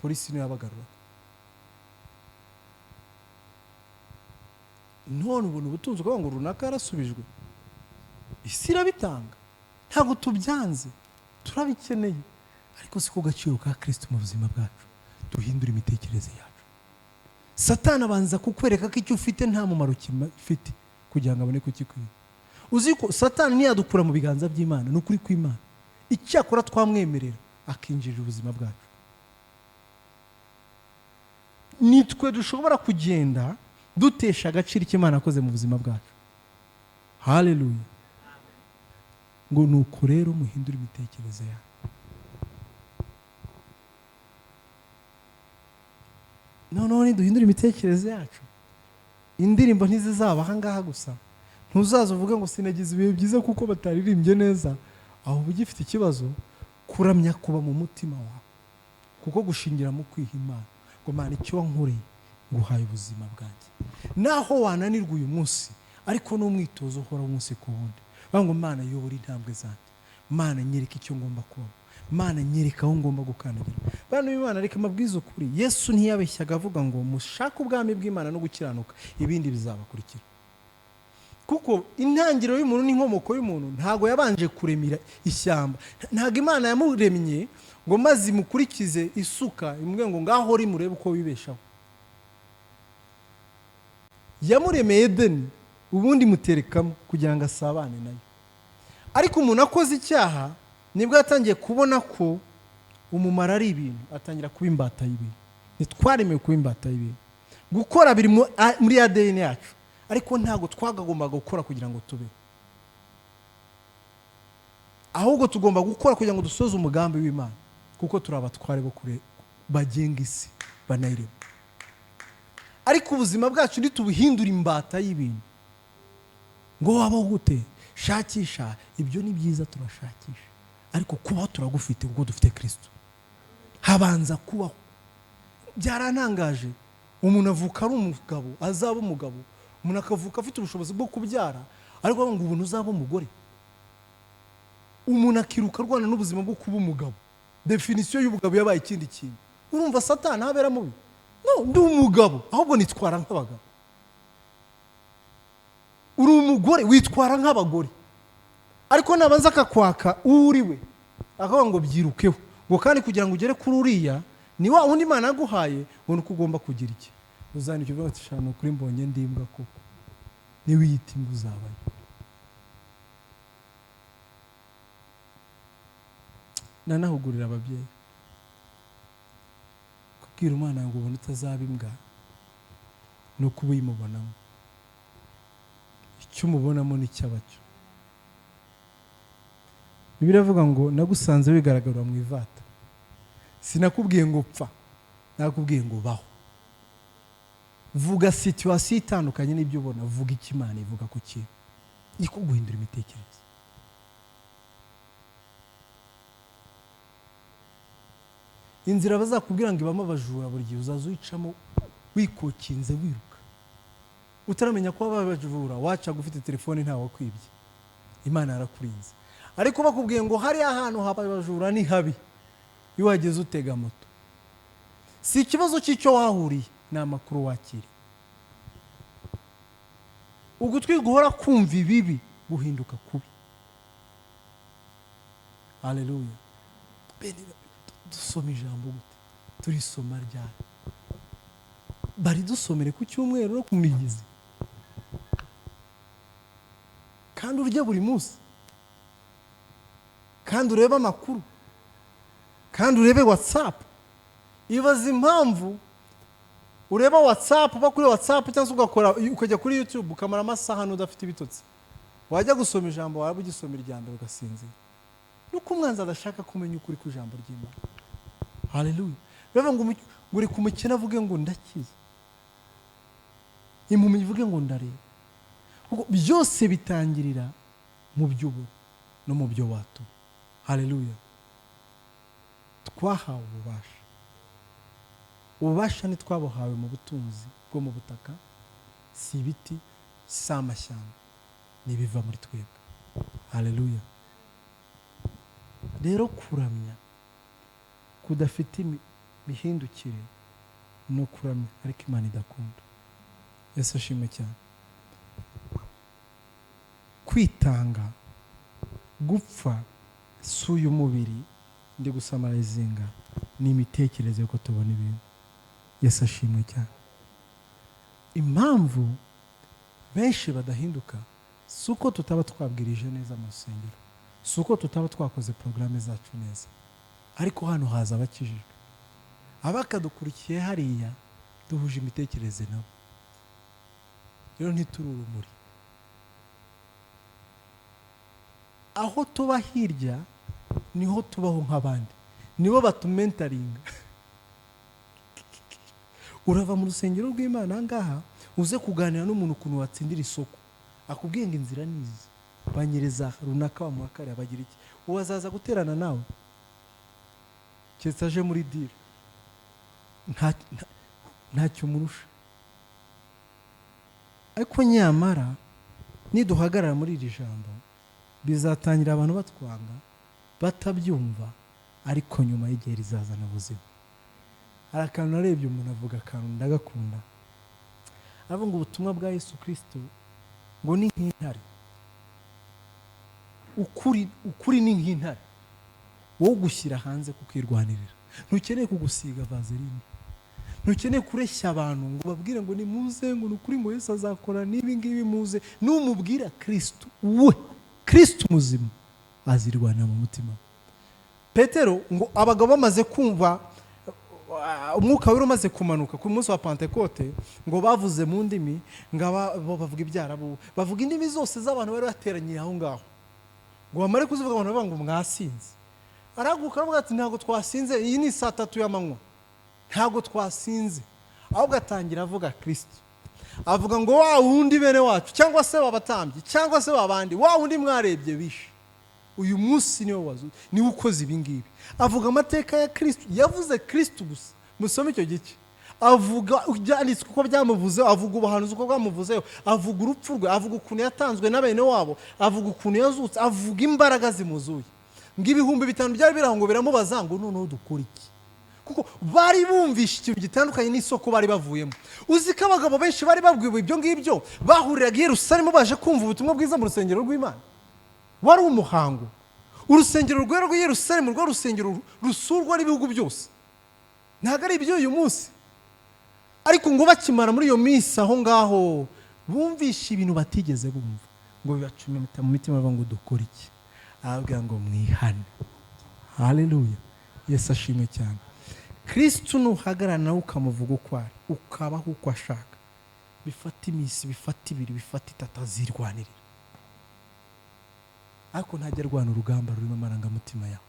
polisi niyo yabagarura. None ubuntu butunze kuvuga ngo runaka yarasubijwe, isi irabitanga. Ntabwo tubyanze, turabikeneye, ariko siko gaciro ka Kristo mu buzima bwacu. Duhindura imitekerereze yacu. Satani abanza kukwereka ko icyo ufite nta mumaro ufite kugira ngo abone kukikwiye. Uzi ko Satani ntiyadukura mu biganza by'Imana, ni ukuri kw'Imana. Icyakora twamwemerera akinjirira ubuzima bwacu. Nitwe dushobora kugenda dutesha agaciro cy'Imana akoze mu buzima bwacu. Haleluya. Ngo nuko rero muhindura imitekerereze yawe. None duhindura imitekerereze yacu, indirimbo ntizizaba aha ngaha gusa, ntuzaza uvuga ngo sinagize ibihe byiza kuko bataririmbye neza, aho uba ugifite ikibazo. Kuramya kuba mu mutima wawe, kuko gushingira mu kwiha Imana ngo Mana icyo wankoreye nguhaye ubuzima bwanjye. Naho wananirwa uyu munsi, ariko n'umwitozo uhora umunsi ku wundi, ngo Mana yobora intambwe zanjye, Mana nyereka icyo ngomba kuba, Mana nyereka aho ngomba gukandagira. Bana b'Imana, reka mabwize ukuri, Yesu ntiyabeshyaga avuga ngo mushake ubwami bw'Imana no gukiranuka, ibindi bizabakurikira. Kuko intangiriro y'umuntu n'inkomoko y'umuntu ntago yabanje kuremira ishyamba. Ntago Imana yamuremye ngo maze imukurikize isuka imwe ngo ngaho ri murebe uko wibeshaho. Yamuremeye Edeni, ubundi muterekamo kugira ngo asabane nayo. Ariko umuntu akoze icyaha nibwo yatangiye kubona ko umumaro ari ibintu, atangira kuba imbata y'ibintu. Ntitwaremewe kuba imbata y'ibintu. Gukora biri muri ADN yacu, ariko ntago twagombaga gukora kugira ngo tube. Ahubwo tugomba gukora kugira ngo dusoze umugambi w'Imana, kuko turi abatware bo kure bagenga isi banayirema. Ariko ubuzima bwacu ntitubuhindura imbata y'ibintu ngo wabaho gute, shakisha ibyo ni byiza, turashakisha, ariko kubaho turagufite kuko dufite Kristo. Habanza kubaho. Byarantangaje, umuntu avuka ari umugabo, azaba umugabo, umuntu akavuka afite ubushobozi bwo kubyara, ariko ngo ubu uzaba umugore. Umuntu akiruka rwana n'ubuzima bwo kuba umugabo. Definisiyo y'ubugabo yabaye ikindi kintu. Urumva Satani habera mubi? No, ndi umugabo, ahubwo nitwara nk'abagabo. Uri umugore, witwara nk'abagore. Ariko nabanza akakwaka uriwe, akavuga ngo byirukeho, ngo kandi kugira ngo ugere kuri uriya ni wa wundi Imana yaguhaye, ngo nuko ugomba kugira iki. Uzandika uvuga ati shano kuri mbonye ndimbwa koko, ni wiyita imbwa uzabaye. Nanahugurira ababyeyi kubwira umwana ngo ubone utazaba imbwa no kuba uyimubonamo. Icyo umubonamo ni cy'abacyo. Bibiliya iravuga ngo nagusanze wigaragara mu ivata, sinakubwiye ngo pfa, nakubwiye ngo baho. Vuga situation itandukanye n'ibyo ubona, vuga icyo Imana ivuga ku kintu, niko guhindura imitekerereze. Inzira bazakubwira ngo ibamo abajura, buri gihe uzaza uyicamo wikokinze wiruka, utaramenya ko abajura wacaga ufite telefone ntawe wakwibye. Imana yarakurinze. Ariko bakubwiye ngo hari ahantu haba abajura ni habi, iyo wageze utega moto, si ikibazo cy'icyo wahuriye, ni amakuru wakiri. Ugutwi guhora kumva ibibi guhinduka kubi. Haleluya. Dusoma ijambo gute? Turisoma ryari? Bari dusomere ku cyumweru no ku migezi, kandi urya buri munsi, kandi urebe amakuru, kandi urebe WhatsApp. Ibaza impamvu ureba WhatsApp, uba kuri WhatsApp cyangwa ukajya kuri YouTube ukamara amasaha n'udafite ibitotsi. Wajya gusoma ijambo waba ugisoma irya mbere ugasinzira. Nuko umwanzi adashaka kumenya ukuri ku ijambo ry'Imana. Haleluya. Bava ngo uri kumukina avuge ngo ndakiza, impumyi ivuge ngo ndareba. Kuko byose bitangirira mu by'ubu no mu byo wato. Haleluya. Twahawe ububasha. Ububasha ntitwabuhawe mu butunzi bwo mu butaka, si ibiti, si amashyamba, nibiva muri twebwe. Haleluya. Rero kuramya kudafite imihindukire no kuramya ariko Imana idakunda. Yesu ashimwe cyane. Kwitanga, gupfa si uyu mubiri ndi gusamarizinga, ni imitekerereze ko tubona ibintu. Yesu ashimwe cyane. Impamvu benshi badahinduka si uko tutaba twabwirije neza mu rusengero, si uko tutaba twakoze porogaramu zacu neza, ariko hano haza abakijijwe, abakadukurikiye hariya duhuje imitekerereze nabo. Rero ntituri urumuri. Aho tuba hirya niho tubaho nk'abandi, nibo batumentaringa. Urava mu rusengero rw'Imana ngaha uze kuganira n'umuntu ukuntu watsindira isoko, akubwiye ngo inzira nizi banyereza runaka bamuhakariye abagira iki, uwo azaza guterana nawe keretse aje muri diri ntacyo umurusha. ariko nyamara niduhagarara muri iri jambo bizatangira abantu batwanga batabyumva, ariko nyuma y'igihe rizazana ubuzima. hari akantu narebye umuntu avuga akantu ndagakunda, aravuga ngo ubutumwa bwa Yesu Kristo ngo ni nk'intare, ukuri ni nk'intare, wowe gushyira hanze kukirwanirira. ntukeneye kugusiga vaseline, ntukeneye kureshya abantu ngo babwire ngo ni muze ngo nukuri ngo Yesu azakora n'ibi ngibi muze. numubwira Kristo, we Kristo muzima azirwanira mu mutima. Petero ngo abagabo bamaze kumva umwuka wari umaze kumanuka ku munsi wa Pentekote, ngo bavuze mu ndimi, ngo bavuga ibyarabu, bavuga indimi zose z'abantu bari bateraniye aho ngaho. ngo bamare kuzivuga abantu bavuga ngo mwasinze. araguka aravuga ati ntabwo twasinze, iyi ni 3:00 y'amanywa, ntabwo twasinze. ahubwo atangira avuga Kristo, avuga ngo wa wundi bene wacu cyangwa se babatambye cyangwa se babandi, wa wundi mwarebye bishe, uyu munsi niwe ukoze ibi ngibi. avuga amateka ya Kristo, yavuze Kristo gusa. musome icyo gice, avuga byanditswe uko byamuvuzeho, avuga ubuhanuzi uko bwamuvuzeho, avuga urupfu rwe, avuga ukuntu yatanzwe na bene wabo, avuga ukuntu yazutse, avuga imbaraga zimuzuye. ngo 5,000 byari birango biramubaza ngo noneho dukora iki, kuko bari bumvishe ikintu gitandukanye n'isoko bari bavuyemo. uzi ko abagabo benshi bari babwiwe ibyo ngibyo bahuriraga i Yerusalemu baje kumva ubutumwa bwiza mu rusengero rw'Imana. wari umuhango. urusengero rwera rw'i Yerusalemu rwo rusengero rusurwa n'ibihugu byose, ntabwo ari ibyo uyu munsi. ariko ngo bakimara muri iyo minsi aho ngaho bumvishe ibintu batigeze bumva, ngo bibacumita mu mitima bavuga ngo dukora iki. arababwira ngo mwihane. haleluya, Yesu ashimwe cyane. Kristo nuhagarara nawe ukamuvuga uko ari, ukabaho uko ashaka, bifata iminsi, bifata 2, bifata 3 azirwanirira. ariko ntajya arwana urugamba rurimo amarangamutima yawe.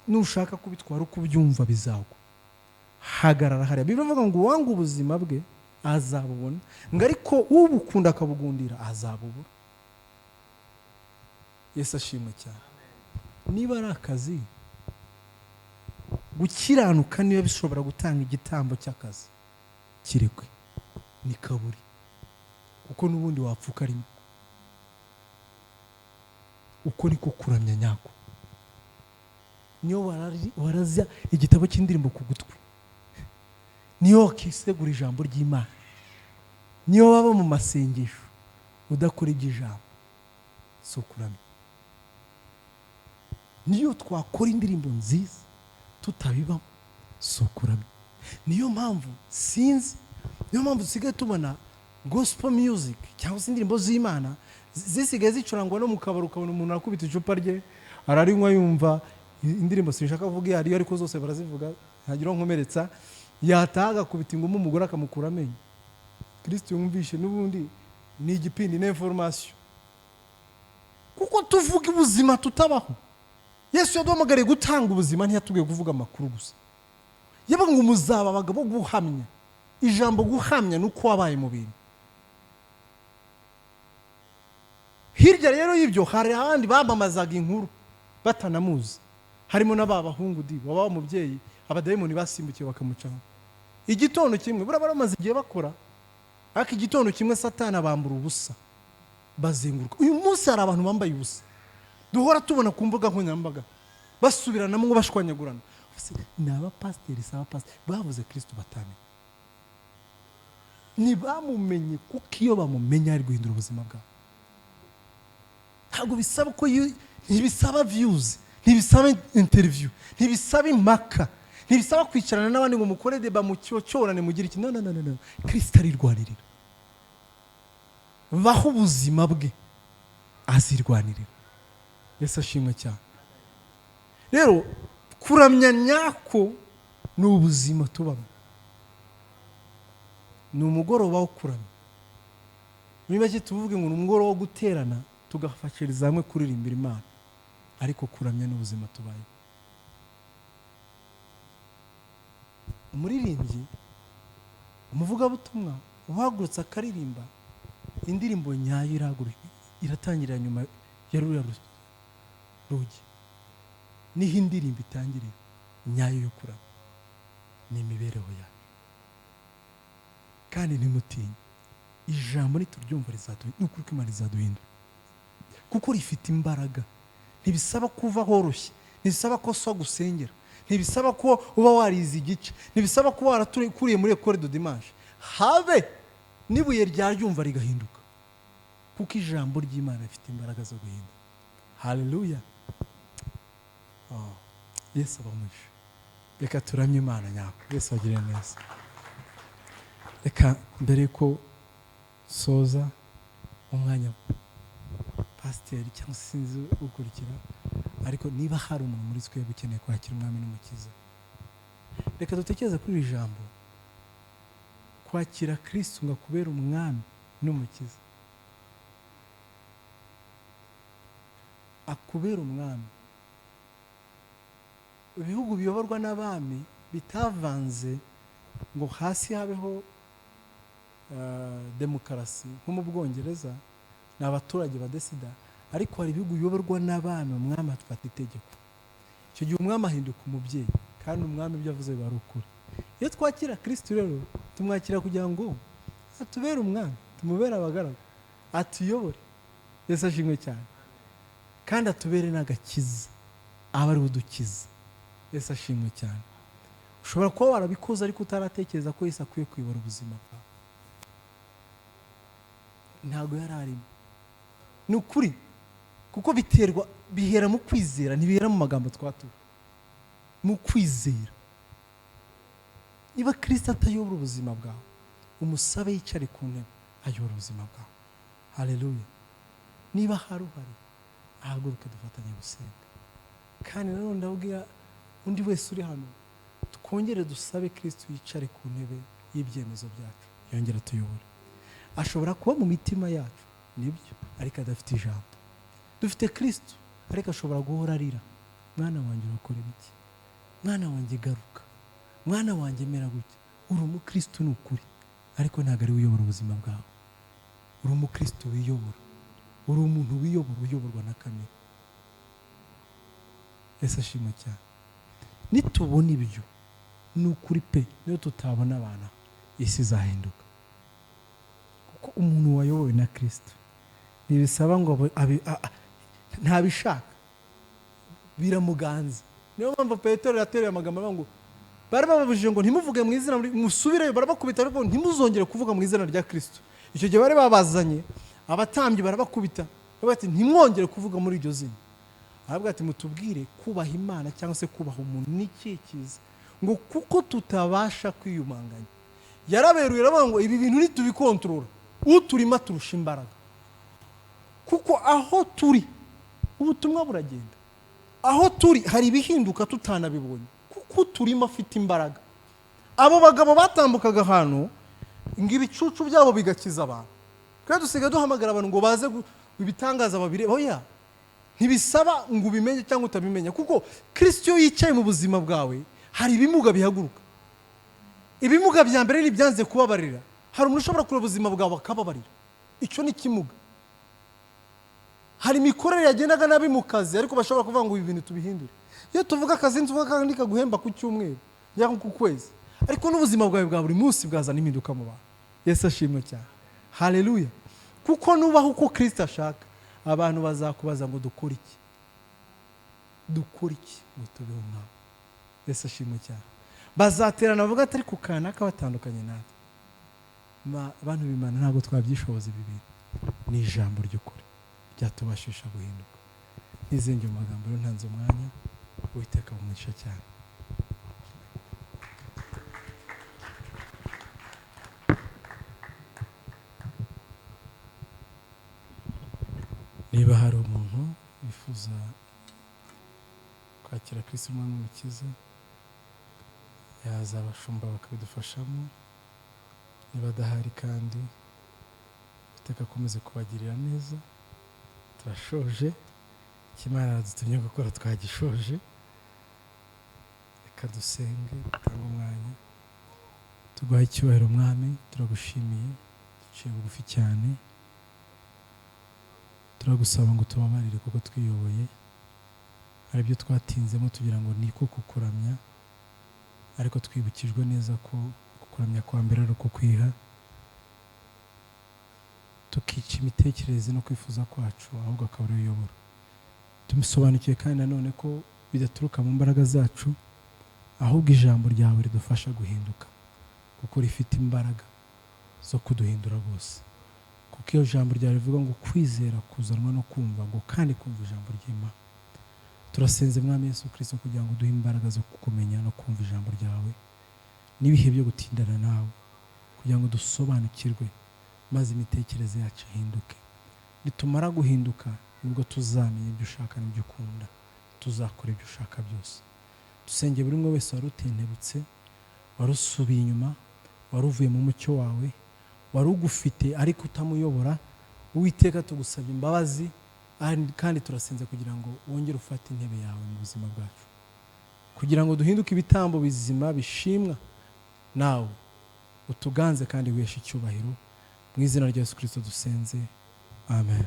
nushaka kubitwara uko ubyumva bizagwa. hagarara hariya. bivuga ngo uwanga ubuzima bwe azabubona, ngo ariko ubukunda akabugundira azabubura. Yesu ashimwe cyane. niba ari akazi, gukiranuka niba bishobora gutanga igitambo cy'akazi, kirekwe ni kaburi, kuko n'ubundi wapfuka rimwe. uko niko kuramya nyako. niyo warazya igitabo cy'indirimbo ku gutwi, niyo wakisegura ijambo ry'Imana, niyo waba mu masengesho udakora iby'ijambo, so kuramya. niyo twakora indirimbo nziza tutabibamo, so kuramya. niyo mpamvu dusigaye tubona gospel music cyangwa se indirimbo z'Imana zisigaye zicurangwa no mu kabari, ukabona umuntu akubita icupa rye ararinywa yumva indirimbo sinshaka kuvuga iyo ariyo, ariko zose barazivuga, ntagira nkomeretsa, yataga kubita inguma umugore akamukura amenyo. Kristo yumvishe n'ubundi ni igipindi n'information, kuko tuvuga ubuzima tutabaho. Yesu yaduhamagariye gutanga ubuzima, ntiyatubwiye kuvuga amakuru gusa. yabaga ngo muzaba abagabo guhamya. ijambo guhamya nuko wabaye mu bintu. hirya rero y'ibyo hari ahandi bamamazaga inkuru batanamuzi, harimo n'abahungu waba umubyeyi, abadayimoni basimbukiye bakamucaho. igitondo kimwe baramaze igihe bakora, ariko igitondo kimwe Satani abambura ubusa bazenguruka. uyu munsi hari abantu bambaye ubusa duhora tubona ku mbuga nkoranyambaga basubiranamo ngo bashwanyagurana. ni abapasiteri, bavuze Kristo batamenye, ntibamumenye, kuko iyo bamumenya ari guhindura ubuzima bwabo. ntabwo bisaba ko ntibisaba views, ntibisaba interview, ntibisaba impaka, ntibisaba kwicarana n'abandi ngo mukore deba mu cyorane mugire iki. no. Kristo arirwanirira. baho ubuzima bwe azirwanirira. Yesu ashimwe cyane. rero kuramya nyako ni ubuzima tubamo, ni umugoroba wo kuramya. muri make tuvuge ngo ni umugoroba wo guterana tugafashiriza hamwe kuririmbira Imana, ariko kuramya n'ubuzima tubaye. umuririmbyi, umuvugabutumwa uhagurutse akaririmba, indirimbo nyayo iratangirira nyuma ya ruriya rugi. Niho indirimbo itangiriye nyayo yo kurama ni imibereho yacu. Kandi ntimutinye, ijambo nituryumva rizaduhindura, n'ukuri ko Imana rizaduhindura kuko rifite imbaraga. Ntibisaba kuva horoshye, ntibisaba ko so gusengera, ntibisaba ko uba warize igice, ntibisaba ko warakuriye muri école de dimanche. Habe n'ibuye ryaryumva rigahinduka kuko ijambo ry'Imana rifite imbaraga zo guhindura. Haleluya. Yesu abamugisha. Reka turamye Imana nyako. Yesu agire neza. Reka mbere ko soza umwanya pasiteri cyangwa sinzi ukurikira, ariko niba hari umuntu muri twebwe ukeneye kwakira umwami n'umukiza, reka dutekereze kuri iri jambo, kwakira Kristo ngo akubere umwami n'umukiza, akubera umwami. Ibihugu biyoborwa n'abami bitavanze ngo hasi habeho demokarasi nko mu Bwongereza, ni abaturage badesida, ariko hari ibihugu biyoborwa n'abami umwami afata itegeko. Icyo gihe umwami ahinduka umubyeyi, kandi umwami ibyo avuze biba ari ukuri. Iyo twakira Kristo rero tumwakira kugira ngo atubere umwami, tumubere abagaragu, atuyobore. Yesu ashimwe cyane. Kandi atubere n'agakiza, aba ari udukiza. Yesu ashimwe cyane. Ushobora kuba warabikoze ariko utaratekereza ko Yesu akwiye kuyobora ubuzima bwawe. Ntabwo yari arimo. Ni ukuri kuko bihera mu kwizera, ntibihera mu magambo twatuye, mu kwizera. Niba Kristo atayobora ubuzima bwawe, umusabe yicare ku ntebe ayobora ubuzima bwawe. Haleluya. Niba hari uhari, ahaguruke dufatanye gusenga. Kandi nanone ndabwira undi wese uri hano, twongere dusabe Kristo yicare ku ntebe y'ibyemezo byacu, yongera tuyobore. Ashobora kuba mu mitima yacu, nibyo, ariko adafite ijambo. Dufite Kristo, ariko ashobora guhora arira, mwana wanjye urakora iki? Mwana wanjye garuka, mwana wanjye mera gutya. Uri umukristo ni ukuri, ariko ntabwo ari uyobora ubuzima bwawe. Uri umukristo wiyobora, uri umuntu wiyobora, uyoborwa na kamere. Yesu ashimwe cyane. Nitubona ibyo, ni ukuri pe, niyo tutabona abana, isi izahinduka. Kuko umuntu wayobowe na Kristo ntibisaba ngo ntabishaka, biramuganza. Niyo mpamvu Petero yatereye amagambo ngo bari bababujije ngo ntimuvuge mu izina, musubireyo, barabakubita ariko ntimuzongere kuvuga mu izina rya Kristo. Icyo gihe bari babazanye abatambyi, barabakubita bati ntimwongere kuvuga muri iryo zina. Aravuga ati mutubwire kubaha Imana cyangwa se kubaha umuntu ni ikihe cyiza, ngo kuko tutabasha kwiyumanganya. Yaraberuye aravuga ngo ibi bintu nitubikontorora, uturima turusha imbaraga. Kuko aho turi ubutumwa buragenda, aho turi hari ibihinduka tutanabibonye, kuko turimo afite imbaraga. Abo bagabo batambukaga ahantu ngo ibicucu byabo bigakiza abantu, kandi dusigaye duhamagara abantu ngo baze ibitangaza babire. Oya, ntibisaba ngo ubimenye cyangwa utabimenya, kuko Kristo iyo yicaye mu buzima bwawe hari ibimuga bihaguruka. Ibimuga bya mbere ni byanze kubabarira. Hari umuntu ushobora kureba ubuzima bwawe akababarira, icyo ni kimuga. Hari imikorere yagendaga nabi mu kazi, ariko bashobora kuvuga ngo ibi bintu tubihindure. Iyo tuvuga akazi tuvuga kandi kaguhemba ku cyumweru cyangwa ku kwezi, ariko n'ubuzima bwawe bwa buri munsi bwazana impinduka mu bantu. Yesu ashimwe cyane. Haleluya. Kuko nubaho uko Kristo ashaka, abantu bazakubaza ngo dukore iki, dukore iki ngo tubeho nkawe. Yesu ashimwe cyane. Bazaterana bavuga ati ariko kanaka batandukanye natwe. Abantu b'Imana ntabwo twabyishoboza ibi bintu, ni ijambo ry'ukuri ryatubashisha guhinduka. Nizenge mu magambo rero ntanze umwanya, Uwiteka umugisha cyane. Niba hari umuntu wifuza kwakira Kristo umwami n'umukiza, yaza abashumba bakabidufashamo. Niba adahari kandi Uwiteka akomeze kubagirira neza. Turashoje, Imana yadutumye gukora twagishoje. Reka dusenge, dutange umwanya. Tuguhaye icyubahiro mwami, turagushimiye, duciye bugufi cyane turagusaba ngo tubabarire kuko twiyoboye hari ibyo twatinzemo tugira ngo ni ko kukuramya ariko twibukijwe neza ko kukuramya kwa mbere ari ukukwiha tukica imitekerereze no kwifuza kwacu ahubwo akaba ari uyobora tumusobanukiye kandi nanone ko bidaturuka mu mbaraga zacu ahubwo ijambo ryawe ridufasha guhinduka kuko rifite imbaraga zo kuduhindura rwose kuko iyo jambo ryawe rivuga ngo kwizera kuzanwa no kumva ngo kandi kumva ijambo ry'Imana turasenze mwami Yesu Kristo kugira ngo duhe imbaraga zo kukumenya no kumva ijambo ryawe n'ibihe byo gutindana nawe kugira ngo dusobanukirwe maze imitekerereze yacu ihinduke nitumara guhinduka nibwo tuzamenya ibyo ushaka n'ibyo ukunda tuzakora ibyo ushaka byose dusenge buri umwe wese warutentebutse warusubiye inyuma waruvuye mu mucyo wawe warugufite ariko utamuyobora Uwiteka tugusabye imbabazi kandi turasenze kugira ngo wongere ufate intebe yawe mu buzima bwacu kugira ngo duhinduke ibitambo bizima bishimwa nawe utuganze kandi weshe icyubahiro mu izina rya Yesu Kristo dusenze amen.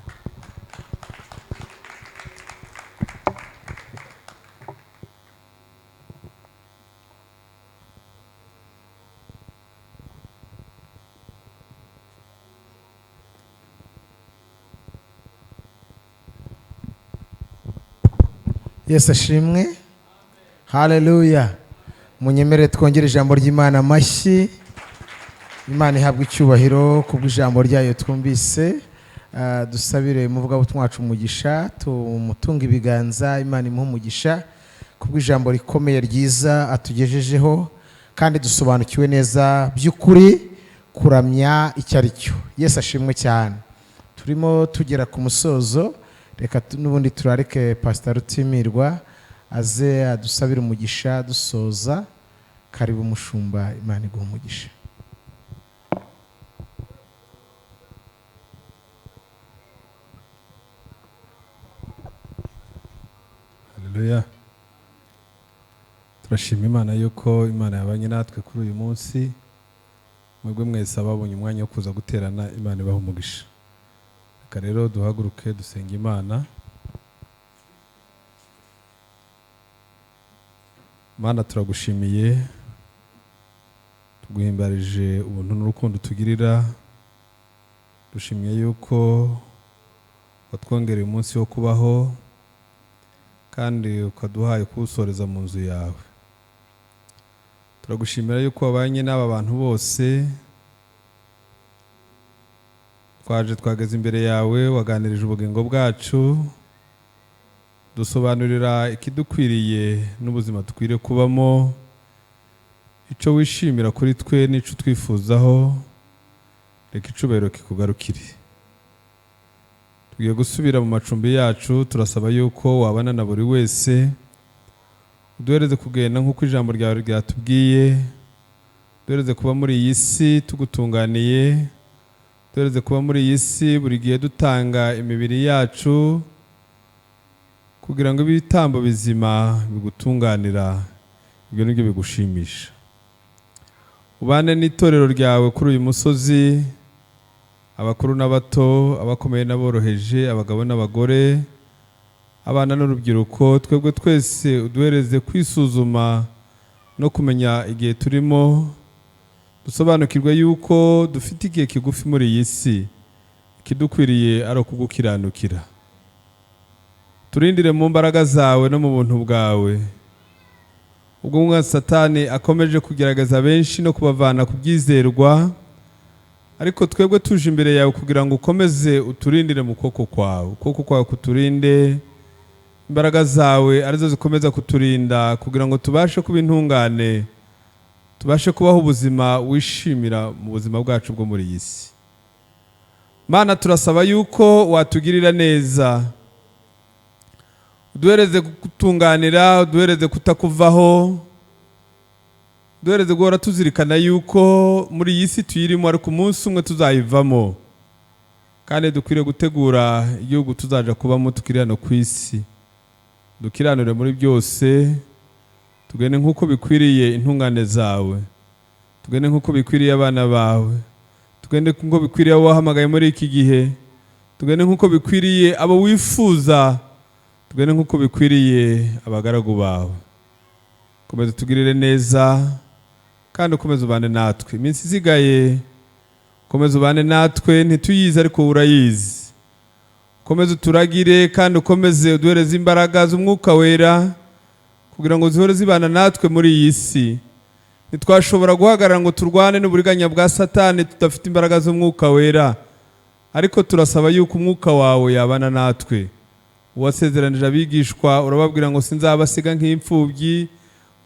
Yesu ashimwe. Haleluya. Munyemere twongere ijambo ry'Imana amashyi. Imana ihabwa icyubahiro kubw'ijambo ryayo twumvise. Dusabire umuvugabutumwa wacu umugisha, tumutunga ibiganza, Imana imuhe umugisha kubw'ijambo rikomeye ryiza atugejejeho kandi dusobanukiwe neza by'ukuri kuramya icyo ari cyo. Yesu ashimwe cyane. Turimo tugera ku musozo, reka n'ubundi turareke Pastor Rutimirwa aze adusabire umugisha dusoza. Karibu mushumba, Imana iguhe umugisha. Haleluya. Turashima Imana yuko Imana yabanye natwe kuri uyu munsi. Mwebwe mwese ababonye umwanya wo kuza guterana, Imana ibahe umugisha. Reka rero duhaguruke dusenga Imana. Mana turagushimiye, tuguhimbarije ubuntu n'urukundo tugirira. Dushimiye yuko watwongereye umunsi wo kubaho kandi ukaduhaye kuwusoreza mu nzu yawe. Turagushimira yuko wabanye n'aba bantu bose. Twageze imbere yawe, waganirije ubugingo bwacu, dusobanurira ikidukwiriye n'ubuzima dukwiriye kubamo, icyo wishimira kuri twe n'icyo twifuzaho. Reka icubahiro kikugarukire. Tugiye gusubira mu macumbi yacu, turasaba yuko wabana na buri wese, uduhereze kugenda nk'uko ijambo ryawe ryatubwiye, duhereze kuba muri iyi si tugutunganiye, duhereze kuba muri iyi si buri gihe dutanga imibiri yacu kugira ngo ibitambo bizima bigutunganira, ibyo nibyo bigushimisha. Ubane n'itorero ryawe kuri uyu musozi, abakuru n'abato, abakomeye n'aboroheje, abagabo n'abagore, abana n'urubyiruko. Twebwe twese uduhereze kwisuzuma no kumenya igihe turimo, dusobanukirwe yuko dufite igihe kigufi muri iyi si, ikidukwiriye ari ukugukiranukira. Turindire mu mbaraga zawe no mu buntu bwawe. Ubwo umwanzi Satani akomeje kugerageza benshi no kubavana ku byizerwa, ariko twebwe tuje imbere yawe kugira ngo ukomeze uturindire mu kuboko kwawe. Ukuboko kwawe kuturinde, imbaraga zawe arizo zikomeza kuturinda kugira ngo tubashe kuba intungane, tubashe kubaho ubuzima wishimira mu buzima bwacu bwo muri iyi si. Mana turasaba yuko watugirira neza, uduhereze kutunganira, uduhereze kutakuvaho, uduhereze guhora tuzirikana yuko muri iyi si tuyirimo ariko umunsi umwe tuzayivamo, kandi dukwiriye gutegura igihugu tuzaja kubamo tukirano ku isi. Dukiranure muri byose, tugende nk'uko bikwiriye intungane zawe, tugende nk'uko bikwiriye abana bawe, tugende nk'uko bikwiriye abo wahamagaye muri iki gihe, tugende nk'uko bikwiriye abo wifuza, tugende nk'uko bikwiriye abagaragu bawe. Komeza tugirire neza kandi ukomeze ubane natwe iminsi isigaye, komeza ubane natwe, ntituyize ariko urayizi. Komeza uturagire kandi ukomeze uduhereze imbaraga z'umwuka wera kugira ngo zihore zibana natwe muri iyi si. Ntitwashobora guhagarara ngo turwane n'uburiganya bwa Satani tudafite imbaraga z'umwuka wera, ariko turasaba yuko umwuka wawe yabana natwe. Uwasezeranije abigishwa urababwira ngo sinzabasiga nk'imfubyi,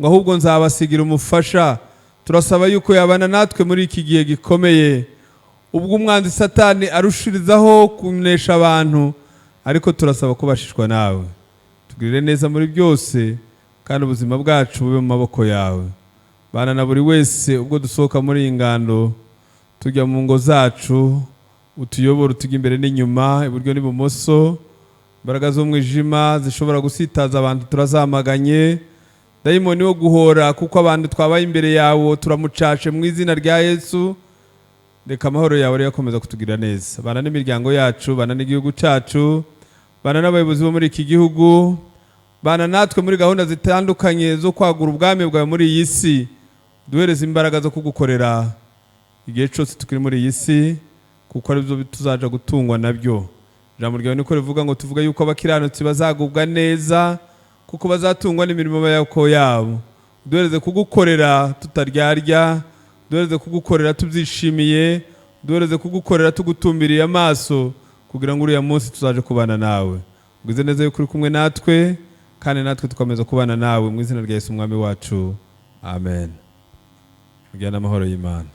ngo ahubwo nzabasigira umufasha. Turasaba yuko yabana natwe muri iki gihe gikomeye, ubwo umwanzi Satani arushirizaho kunesha abantu, ariko turasaba ko bashishwa nawe. Tugirire neza muri byose kandi ubuzima bwacu bube mu maboko yawe. Bana na buri wese ubwo dusohoka muri iyi ngando tujya mu ngo zacu, utuyobora utujya imbere n'inyuma, iburyo n'ibumoso. Imbaraga z'umwijima zishobora gusitaza abantu turazamaganye. Dayimoni wo guhora kuko abantu twabaye imbere yawo turamucashe mu izina rya Yesu. Reka amahoro yawe rero akomeza kutugira neza. Bana n'imiryango yacu, bana n'igihugu cyacu, bana n'abayobozi bo muri iki gihugu, bana natwe muri gahunda zitandukanye zo kwagura ubwami bwawe muri iyi si. Duhereze imbaraga zo kugukorera igihe cyose tukiri muri iyi si, kuko ari byo tuzaja gutungwa nabyo. Ijambo ryawe niko rivuga ngo tuvuga yuko abakiranutsi bazagubwa neza kuko bazatungwa n'imirimo yabo. Duhereze kugukorera tutaryarya, duhereze kugukorera tubyishimiye, duhereze kugukorera tugutumbiriye amaso, kugira ngo uriya munsi tuzaje kubana nawe. Ugize neza yuko uri kumwe natwe kandi natwe tukomeza kubana nawe mu izina rya Yesu umwami wacu. Amen. Mugirane amahoro y'Imana.